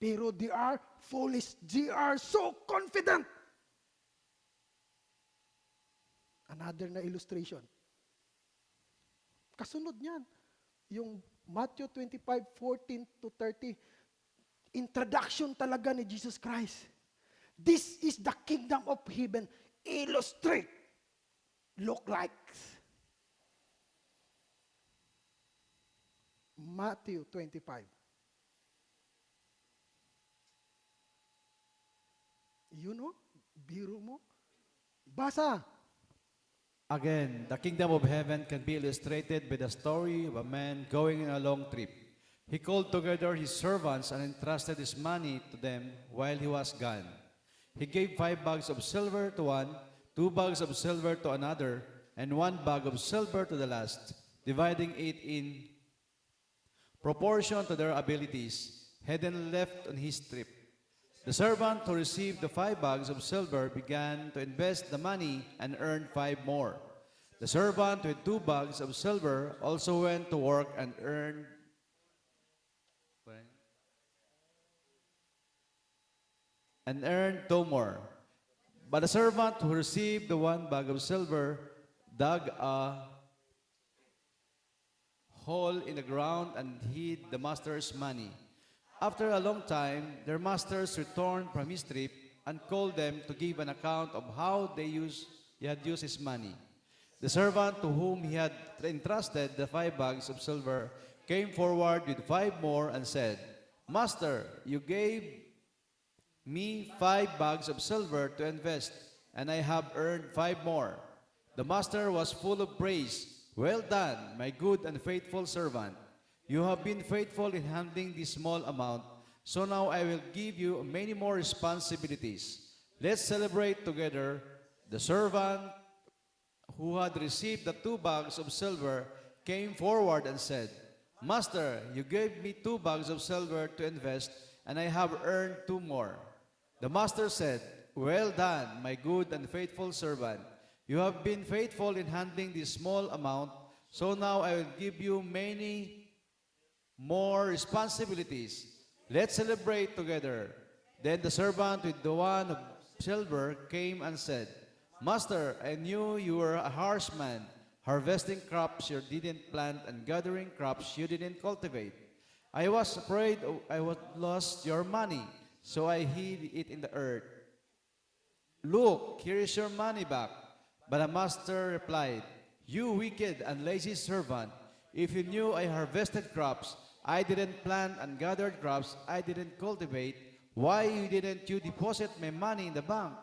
Speaker 6: Pero they are foolish. They are so confident. Another na illustration. Kasunod niyan, yung Matthew 25:14 to 30, introduction talaga ni Jesus Christ. This is the kingdom of heaven. Illustrate. Look like. Matthew 25. You know? Biro mo? Basa.
Speaker 2: Again, the kingdom of heaven can be illustrated by the story of a man going on a long trip. He called together his servants and entrusted his money to them while he was gone. He gave 5 bags of silver to one, 2 bags of silver to another, and 1 bag of silver to the last, dividing it in proportion to their abilities. He then left on his trip. The servant who received the 5 bags of silver began to invest the money and earned 5 more. The servant with 2 bags of silver also went to work and earned 2 more. But the servant who received the 1 bag of silver dug a hole in the ground and hid the master's money. After a long time, their masters returned from his trip and called them to give an account of how he had used his money. The servant to whom he had entrusted the 5 bags of silver came forward with 5 more and said, Master, you gave me 5 bags of silver to invest, and I have earned 5 more. The master was full of praise. Well done, my good and faithful servant. You have been faithful in handling this small amount, so now I will give you many more responsibilities. Let's celebrate together. The servant who had received the 2 bags of silver came forward and said, Master, you gave me 2 bags of silver to invest, and I have earned 2 more. The master said, Well done, my good and faithful servant. You have been faithful in handling this small amount, so now I will give you many more responsibilities. Let's celebrate together. Then the servant with the 1 of silver came and said, Master, I knew you were a harsh man, harvesting crops you didn't plant and gathering crops you didn't cultivate. I was afraid I would lost your money, so I hid it in the earth. Look, here is your money back. But the master replied, You wicked and lazy servant, if you knew I harvested crops, I didn't plant and gathered crops, I didn't cultivate, why didn't you deposit my money in the bank?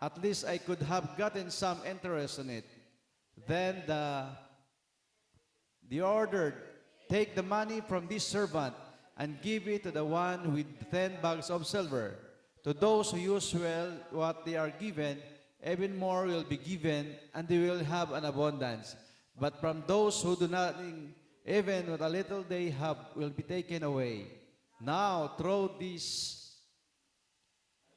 Speaker 2: At least I could have gotten some interest on it. Then the ordered, Take the money from this servant and give it to the one with 10 bags of silver. To those who use well what they are given, even more will be given, and they will have an abundance. But from those who do nothing, even what a little they have will be taken away. Now throw this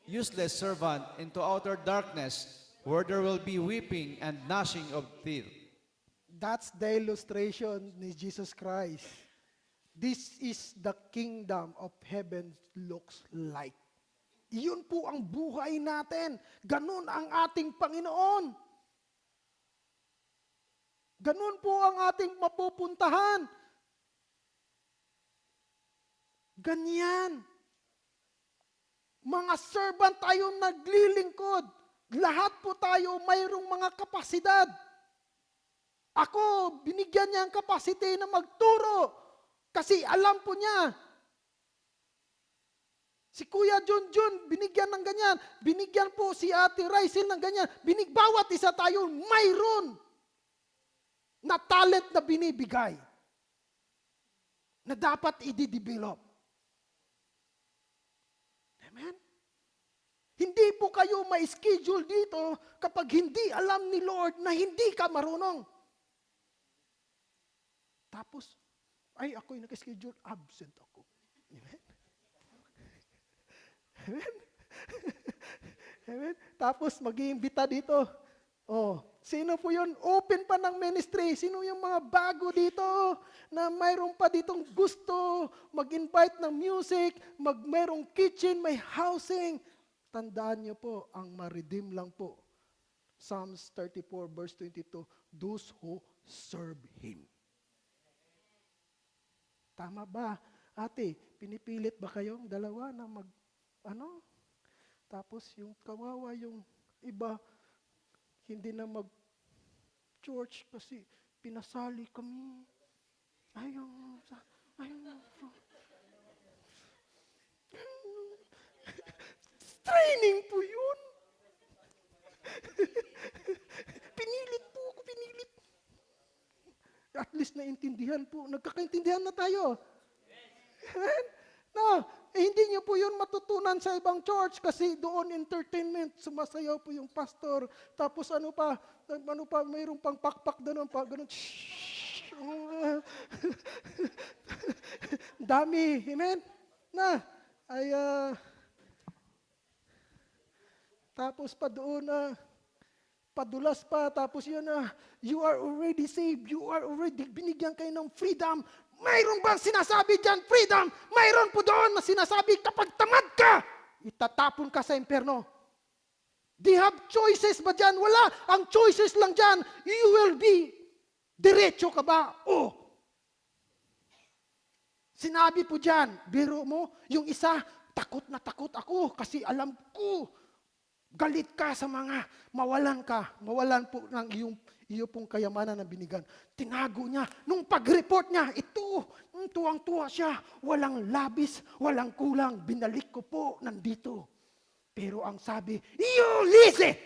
Speaker 2: useless servant into outer darkness, where there will be weeping and gnashing of teeth.
Speaker 6: That's the illustration ni Jesus Christ. This is the kingdom of heaven looks like. Iyon po ang buhay natin. Ganun ang ating Panginoon. Ganun po ang ating mapupuntahan. Ganyan. Mga servant tayong naglilingkod. Lahat po tayo mayroong mga kapasidad. Ako, binigyan niya ang kapasite na magturo. Kasi alam po niya. Si Kuya Junjun, binigyan ng ganyan. Binigyan po si Ate Rysel ng ganyan. Bawat isa tayo mayroon na talent na binibigay na dapat i-develop. Amen? Hindi po kayo ma-schedule dito kapag hindi alam ni Lord na hindi ka marunong. Tapos, ay ako'y nag-schedule, absent ako. Amen? Amen? Amen? Tapos mag-iimbita dito. Oh, Sino po yun? Open pa ng ministry. Sino yung mga bago dito na mayroon pa ditong gusto mag-invite ng music, mayroong kitchen, may housing. Tandaan niyo po, ang ma-redeem lang po. Psalms 34 verse 22, those who serve Him. Tama ba? Ate, pinipilit ba kayong dalawa na tapos yung kawawa yung iba, hindi na mag-church kasi pinasali kami. Ayaw. Training po yun. Pinilit po ako. At least naintindihan po. Nagkakaintindihan na tayo. Amen? No, hindi niyo po yun matutunan sa ibang church kasi doon entertainment, sumasayaw po yung pastor. Tapos ano pa, mayroong pang pakpak doon, ganun. Dami, amen? Tapos pa doon, padulas pa, tapos yun you are already saved, you are already binigyan kayo ng freedom. Mayroon bang sinasabi dyan, freedom? Mayroon po doon na sinasabi, kapag tamad ka, itatapon ka sa impyerno. Do you have choices ba dyan? Wala. Ang choices lang dyan, you will be, diretso ka ba? O. Sinabi po dyan, biro mo, yung isa, takot na takot ako kasi alam ko, galit ka sa mga mawalan po ng iyo pong kayamanan na binigan. Tinago niya. Nung pag-report niya, tuwang-tuwa siya. Walang labis, walang kulang. Binalik ko po, nandito. Pero ang sabi, you lazy,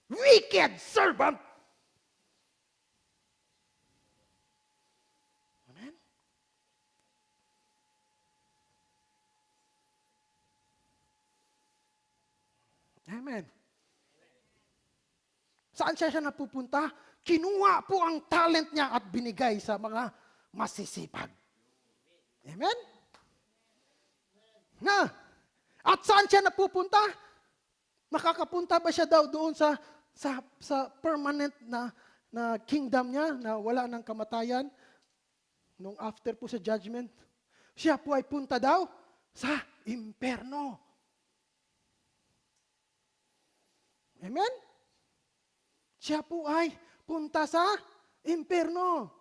Speaker 6: wicked servant. Amen? Amen. Saan siya napupunta? Kinuha po ang talent niya at binigay sa mga masisipag. Amen? At saan siya napupunta? Makakapunta ba siya daw doon sa permanent na kingdom niya na wala ng kamatayan? Nung after po sa judgment, siya po ay punta daw sa imperno. Amen? Siya po ay punta sa imperno.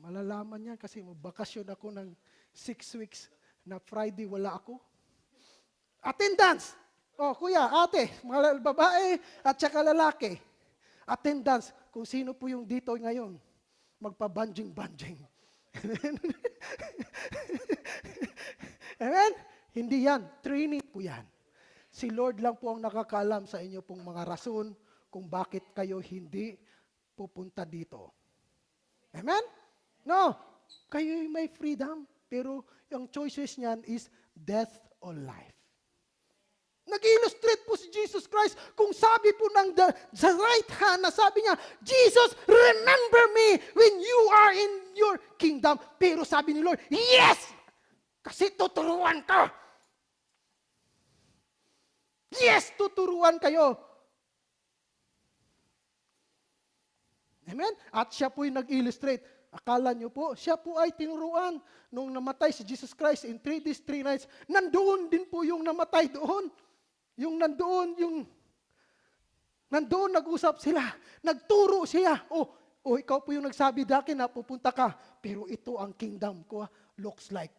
Speaker 6: Malalaman niya kasi magbakasyon ako ng 6 weeks na Friday wala ako. Attendance. Kuya, ate, mga babae at saka lalaki. Attendance. Kung sino po yung dito ngayon, magpa-banjing-banjing. Amen? Amen? Hindi yan. Training po yan. Si Lord lang po ang nakakaalam sa inyo pong mga rason kung bakit kayo hindi pupunta dito. Amen? No, kayo may freedom, pero yung choices niyan is death or life. Nag-illustrate po si Jesus Christ kung sabi po ng the right hand na sabi niya, Jesus, remember me when you are in your kingdom. Pero sabi ni Lord, yes! Kasi tuturuan ka. Yes, tuturuan kayo. Amen? At siya po yung nag-illustrate. Akala nyo po, siya po ay tinuruan. Nung namatay si Jesus Christ in 3 days, 3 nights, nandoon din po yung namatay doon. Nandoon nag-usap sila. Nagturo siya. Ikaw po yung nagsabi dati na pupunta ka. Pero ito ang kingdom ko, looks like.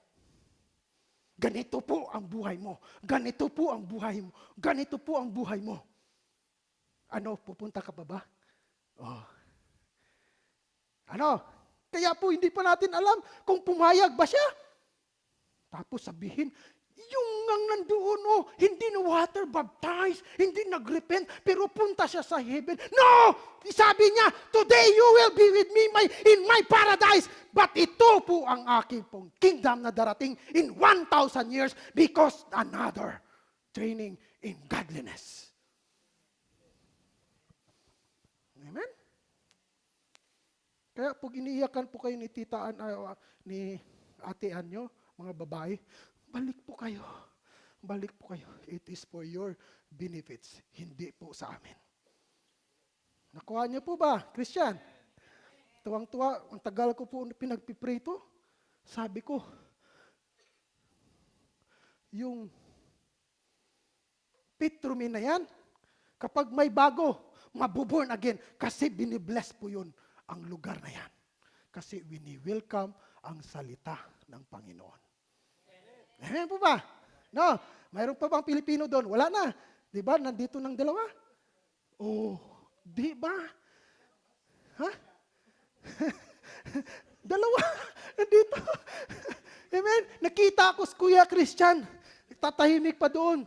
Speaker 6: Ganito po ang buhay mo. Ganito po ang buhay mo. Ganito po ang buhay mo. Pupunta ka pa ba? Kaya po hindi pa natin alam kung pumayag ba siya. Tapos sabihin, yung ngang nandoon, hindi na water baptized, hindi nagrepent, pero punta siya sa heaven. No! Sabi niya, today you will be with me in my paradise. But ito po ang aking pong kingdom na darating in 1,000 years because another training in godliness. Amen? Kaya pag iniiyakan po kayo ni titaan, ni atean nyo, mga babae, balik po kayo. Balik po kayo. It is for your benefits, hindi po sa amin. Nakuha niyo po ba, Christian? Tuwang-tuwa, ang tagal ko po pinagpiprito. Sabi ko, yung Petrumin na yan, kapag may bago, mabuborn again. Kasi binibless po yun ang lugar na yan. Kasi wini-welcome ang salita ng Panginoon. Amen po ba? No, mayroon pa bang Pilipino doon? Wala na. Di ba? Nandito ng dalawa. Oh, di ba? Ha? Dalawa. Nandito. Amen. Nakita ko si Kuya Christian. Tatahimik pa doon.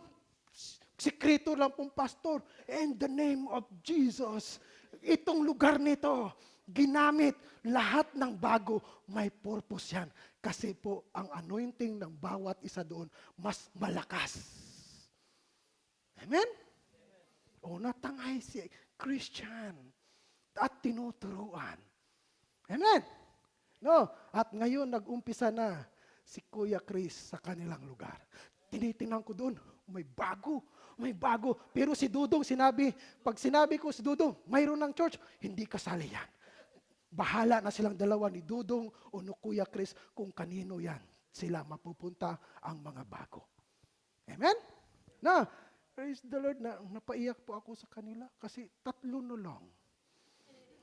Speaker 6: Sikreto lang pong pastor. In the name of Jesus. Itong lugar nito, ginamit lahat ng bago, may purpose yan. Kasi po, ang anointing ng bawat isa doon, mas malakas. Amen? O natangay si Christian at tinuturuan. Amen? No? At ngayon, nag-umpisa na si Kuya Chris sa kanilang lugar. Tinitingnan ko doon, may bago. May bago. Pero si Dudong sinabi, pag sinabi ko si Dudong, mayroon ng church, hindi kasali yan. Bahala na silang dalawa ni Dudong o ni Kuya Chris kung kanino yan. Sila mapupunta ang mga bago. Amen? Na, praise the Lord, napaiyak po ako sa kanila kasi 3 na lang.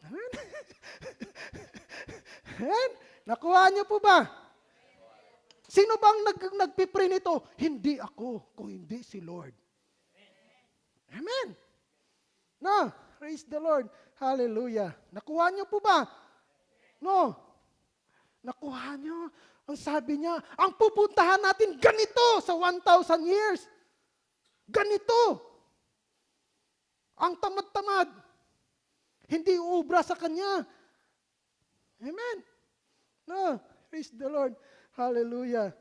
Speaker 6: Amen? Amen? Nakuha niyo po ba? Sino bang nagpipray nito? Hindi ako, kung hindi si Lord. Amen. No, praise the Lord. Hallelujah. Nakuha niyo po ba? No. Nakuha niyo. Ang sabi niya, ang pupuntahan natin ganito sa 1,000 years. Ganito. Ang tamad-tamad. Hindi uubra sa kanya. Amen. No, praise the Lord. Hallelujah.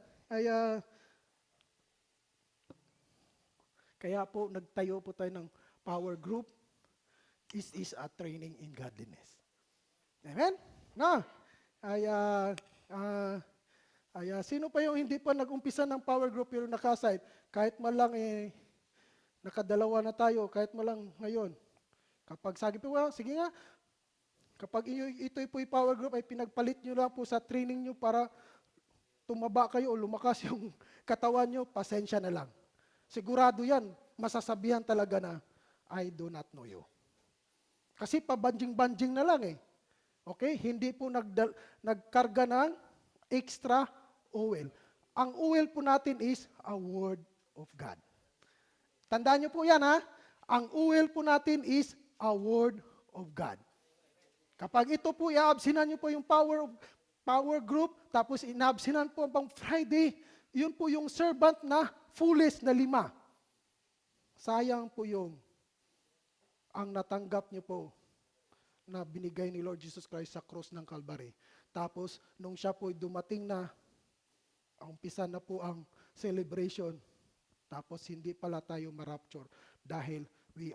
Speaker 6: Kaya po, nagtayo po tayo ng power group. This is a training in godliness. Amen? No? Sino pa yung hindi pa nag-umpisa ng power group pero nakasite? Kahit malang nakadalawa na tayo, kahit malang ngayon. Kapag sabi po, well, sige nga, kapag ito po yung power group, ay pinagpalit nyo lang po sa training nyo para tumaba kayo o lumakas yung katawan nyo, pasensya na lang. Sigurado yan, masasabihan talaga na, I do not know you. Kasi pabanjing-banjing na lang eh. Okay? Hindi po nagkarga ng extra oil. Ang oil po natin is a word of God. Tandaan nyo po yan ha. Ang oil po natin is a word of God. Kapag ito po, i-absinan nyo po yung power group, tapos inabsinan po pang Friday, yun po yung servant na foolish na 5. Sayang po yung ang natanggap niyo po na binigay ni Lord Jesus Christ sa cross ng Calvary. Tapos, nung siya po dumating na, umpisa na po ang celebration, tapos hindi pala tayo ma-rapture dahil we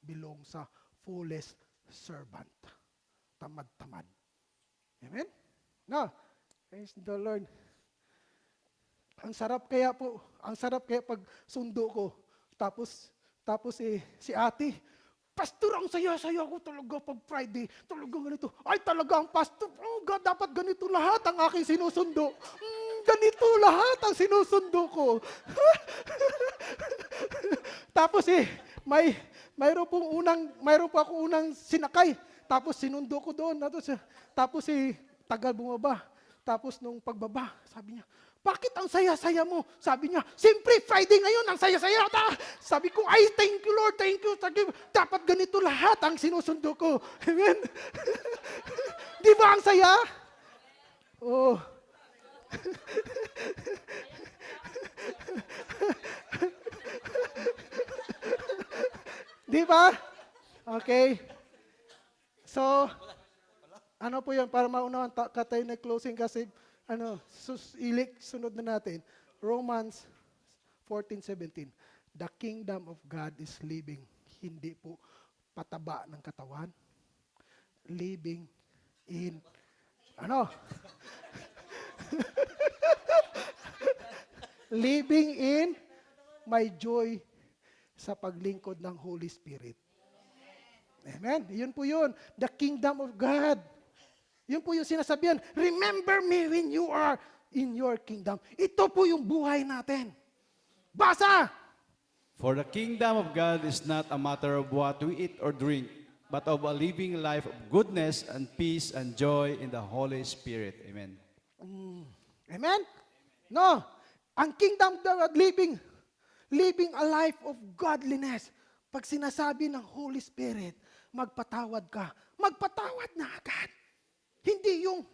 Speaker 6: belong sa foolish servant. Tamad-tamad. Amen? No, praise the Lord. Ang sarap kaya pag sundo ko. Tapos si ate, pastor, ang saya-saya ko talaga pag Friday. Talaga ganito. Ay, talaga ang pastor. Oh God, dapat ganito lahat ang aking sinusundo. Ganito lahat ang sinusundo ko. Tapos mayroon pa ako unang sinakay. Tapos sinundo ko doon. Tapos tagal bumaba. Tapos nung pagbaba, sabi niya, bakit ang saya-saya mo? Sabi niya, siyempre Friday ngayon, ang saya-saya. Sabi ko, ay, thank you Lord, thank you. Dapat ganito lahat ang sinusundo ko. Amen? Di ba ang saya? Oh. Di ba? Okay. So, ano po yan, para maunawan tayo na closing kasi, sunod na natin. Romans 14:17. The kingdom of God is living. Hindi po pataba ng katawan. Living in, living in my joy sa paglingkod ng Holy Spirit. Amen. Amen? Yun po yun. The kingdom of God. Yun po yung sinasabihan, remember me when you are in your kingdom. Ito po yung buhay natin. Basa!
Speaker 2: For the kingdom of God is not a matter of what we eat or drink, but of a living life of goodness and peace and joy in the Holy Spirit. Amen.
Speaker 6: Amen? No. Ang kingdom of God, living a life of godliness. Pag sinasabi ng Holy Spirit, magpatawad ka, magpatawad na agad. Hindi yung,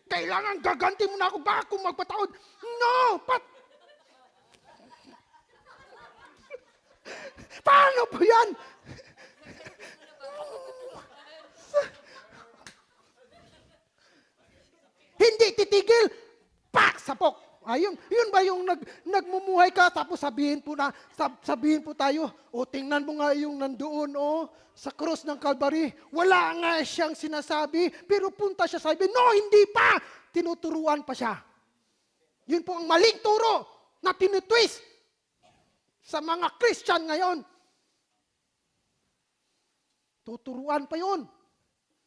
Speaker 6: kailangan gaganti mo na ako ba kung magpatawad? No! Paano po yan? Hindi titigil. Pak! Sapok. Ayun, yun ba yung nagmumuhay ka tapos sabihin po tayo, o tingnan mo nga yung nandoon sa cross ng Calvary. Wala nga siyang sinasabi, pero punta siya sabi, no, hindi pa. Tinuturuan pa siya. Yun po ang maling turo na tinutwist sa mga Christian ngayon. Tuturuan pa yun.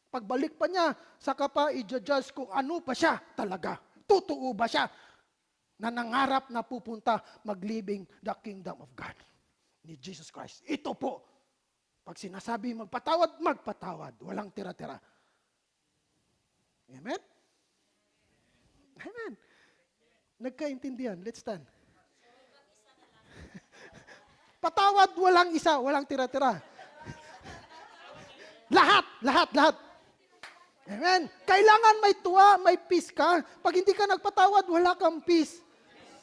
Speaker 6: Pagbalik pa niya, saka pa i-judge kung ano pa siya talaga. Totoo ba siya na nangarap na pupunta maglibing the kingdom of God ni Jesus Christ. Ito po, pag sinasabi magpatawad, magpatawad. Walang tira-tira. Amen? Amen. Nagkaintindihan. Let's stand. Patawad, walang isa, walang tira-tira. Lahat. Amen. Kailangan may tuwa, may peace ka. Pag hindi ka nagpatawad, wala kang peace.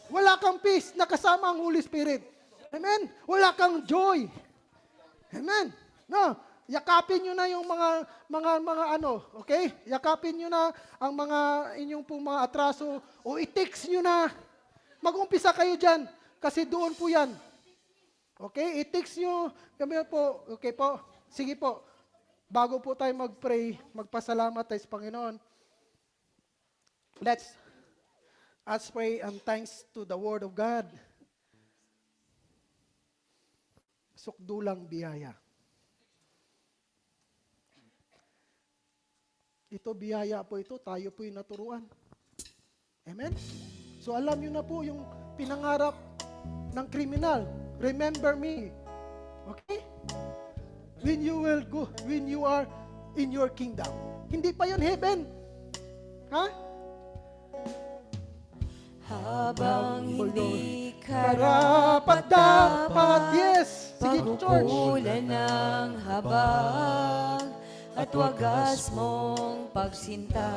Speaker 6: Wala kang peace na kasama ang Holy Spirit. Amen. Wala kang joy. Amen. No, yakapin niyo na yung mga ano, okay? Yakapin niyo na ang mga inyong pong mga atraso o i-text niyo na. Mag-umpisa kayo diyan kasi doon po 'yan. Okay? I-text niyo kami po. Okay po. Sige po. Bago po tayo mag-pray, magpasalamat tayo sa Panginoon. Let's pray and thanks to the Word of God. Sukdulang biyaya. Ito biyaya po ito, tayo po yung naturuan. Amen? So alam nyo na po yung pinangarap ng kriminal. Remember me. Okay? When you are in your kingdom. Hindi pa yun heaven. Ha?
Speaker 1: Habang hindi
Speaker 6: karapat-dapat. Yes. Sige, George.
Speaker 1: pagkukulan ng habag at wagas mong pagsinta.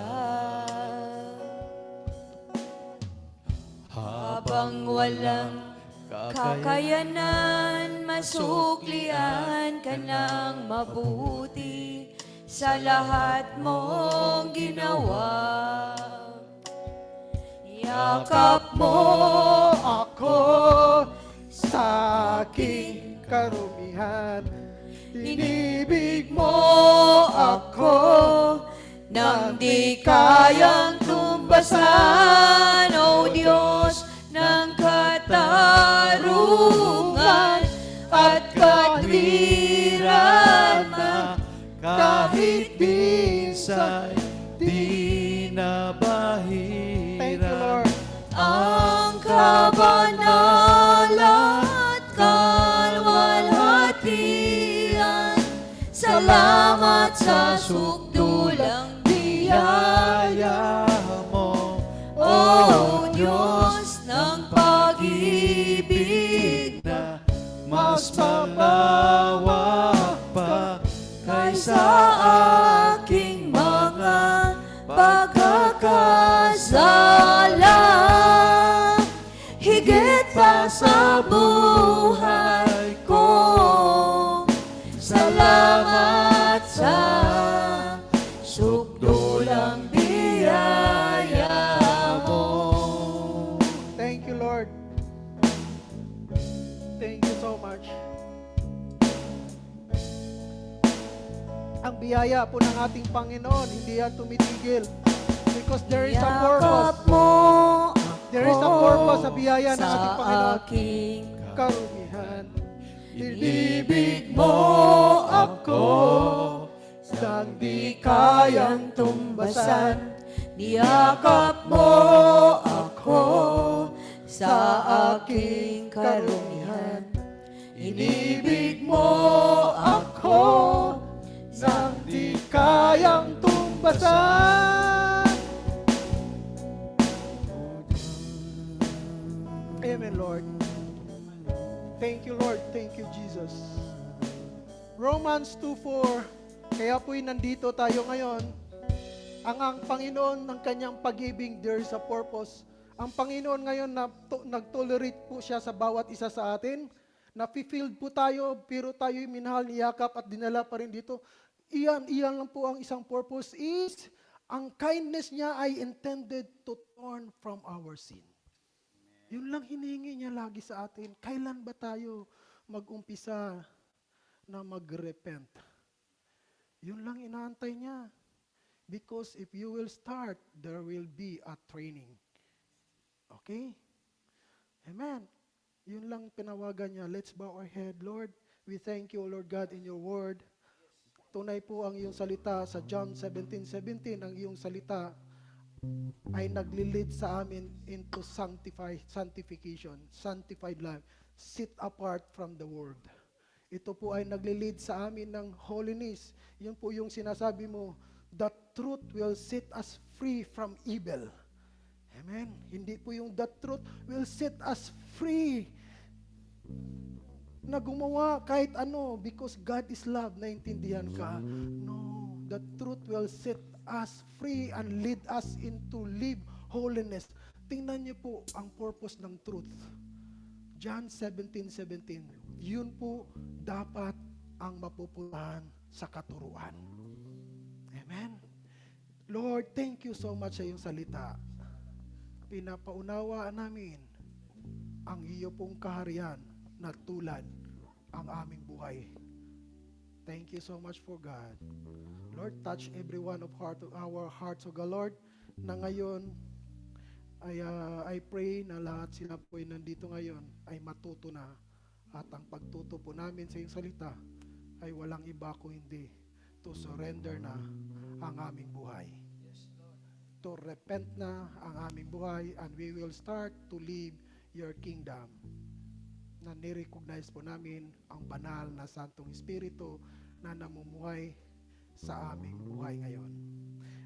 Speaker 1: Habang walang kakayanan, masuklian ka ng mabuti sa lahat mong ginawa. Yakap mo
Speaker 6: Ako sa aking karumihan. Inibig mo ako
Speaker 1: nang di kayang tumbasan, O Diyos ng katarungan at katwiran na
Speaker 2: kahit minsan di na
Speaker 6: Thank you,
Speaker 2: bahira.
Speaker 6: Lord.
Speaker 1: ang kabanalan at kalwalhatian. Salamat sa sukdulang biyaya,
Speaker 2: mo,
Speaker 1: O Diyos ng pag-ibig,
Speaker 2: na mas malawak pa
Speaker 1: kaysa aking mga pagkakasala. Higit pa sa buhay ko, salamat sa sukdulang biyaya mo.
Speaker 6: Thank you, Lord. Thank you so much. Ang biyaya po ng ating Panginoon, hindi yan tumitigil. Because there is a purpose.
Speaker 1: Yakap mo
Speaker 6: There is a purpose sa biyaya ng ating
Speaker 1: sa
Speaker 6: Panginoon.
Speaker 1: aking
Speaker 6: Karumihan.
Speaker 1: ibig mo
Speaker 6: di kayang tumbasan.
Speaker 1: Niyakap mo ako sa aking karumihan.
Speaker 6: Inibig mo ako nang di kayang tumbasan. Amen, Lord. Thank you, Lord. Thank you, Jesus. Romans 2:4. Kaya po'y nandito tayo ngayon. Ang Panginoon ng kanyang pag-ibig, there is a purpose. Ang Panginoon ngayon nag-tolerate po siya sa bawat isa sa atin. Napi-filled po tayo, pero tayo'y minahal, niyakap at dinala pa rin dito. Iyan lang po ang isang purpose is, ang kindness niya ay intended to turn from our sin. Yun lang hinihingi niya lagi sa atin. Kailan ba tayo mag-umpisa na mag-repent? Yun lang inaantay niya. Because if you will start, there will be a training. Okay? Amen. Yun lang pinawagan niya. Let's bow our head. Lord, we thank you, Lord God, in your word. Tunay po ang iyong salita sa John 17:17. Ang iyong salita ay naglilid sa amin into sanctification, sanctified life, set apart from the world. Ito po ay naglilid sa amin ng holiness. Yun po yung sinasabi mo, the truth will set us free from evil. Amen. Hindi po yung the truth will set us free na gumawa kahit ano because God is love. Naintindihan ka? No. The truth will set us free and lead us into live holiness. Tingnan niyo po ang purpose ng truth. John 17:17. Yun po dapat ang mapupuntahan sa katuruan. Amen. Lord, thank you so much sa iyong salita. Pinapaunawaan namin ang iyo pong kaharian na tulad ang aming buhay. Thank you so much for God. Lord, touch every one of our hearts, O God, Lord, na ngayon I pray na lahat sila po ay nandito ngayon ay matuto na at ang pagtuto po namin sa iyong salita ay walang iba kung hindi to surrender na ang aming buhay. To repent na ang aming buhay and we will start to live your kingdom. Na nirecognize po namin ang banal na Santong Espiritu na namumuhay sa aming buhay ngayon.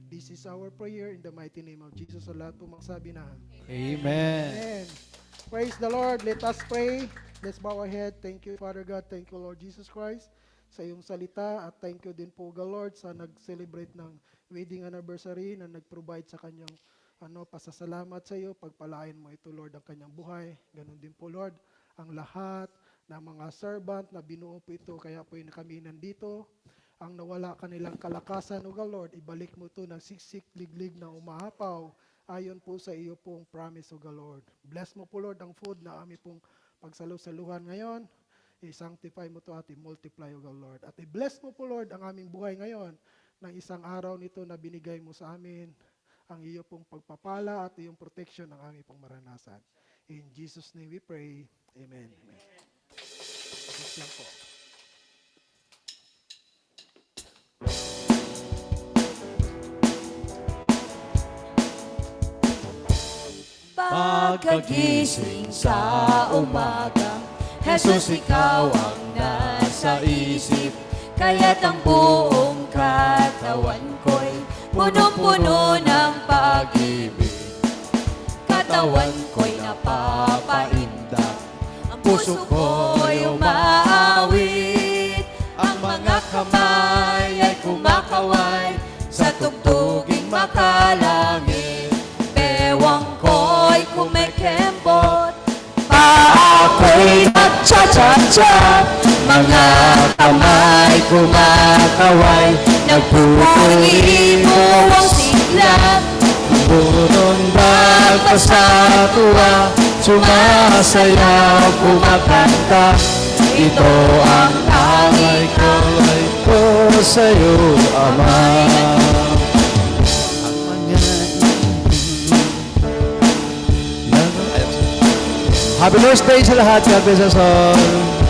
Speaker 6: This is our prayer in the mighty name of Jesus. So lahat po magsabi na,
Speaker 2: Amen.
Speaker 6: Amen. Praise the Lord. Let us pray. Let's bow our head. Thank you, Father God. Thank you, Lord Jesus Christ, sa iyong salita. At thank you din po, God, Lord, sa nag-celebrate ng wedding anniversary na nag-provide sa kanyang pasasalamat sa iyo. Pagpalain mo ito, Lord, ang kanyang buhay. Ganon din po, Lord, ang lahat ng mga servant na binuo po ito. Kaya po yun kami nandito. Ang nawala kanilang kalakasan, O God, Lord, ibalik mo ito ng siksik, liglig na umahapaw. Ayon po sa iyo pong promise, O God, Lord. Bless mo po, Lord, ang food na kami pong pagsalusaluhan ngayon. I-sanctify mo ito at i-multiply, O God, Lord. At i-bless mo po, Lord, ang aming buhay ngayon ng isang araw nito na binigay mo sa amin ang iyo pong pagpapala at iyong protection ng aming pong maranasan. In Jesus' name we pray. Amen. Amen. Yes lang po.
Speaker 1: Pagkagising sa umaga, Jesus, ikaw ang nasa isip. Kaya't ang buong katawan ko'y punong-puno ng pag-ibig. Katawan ko'y napapaindak, ang puso ko'y umaawit. Ang mga kamay ay kumakaway sa tugtuging makalangit. Bewang ko'y kumikembot, paa ko'y nagtsatsatsat. Mga kamay kumakaway, nagpupuli mo ang sigla. Punong bagpa sa tuwa, sumasayaw, kumakanta. Ito ang tangay ko
Speaker 2: sa'yo, Ama. Happy birthday sa lahat. God bless us all.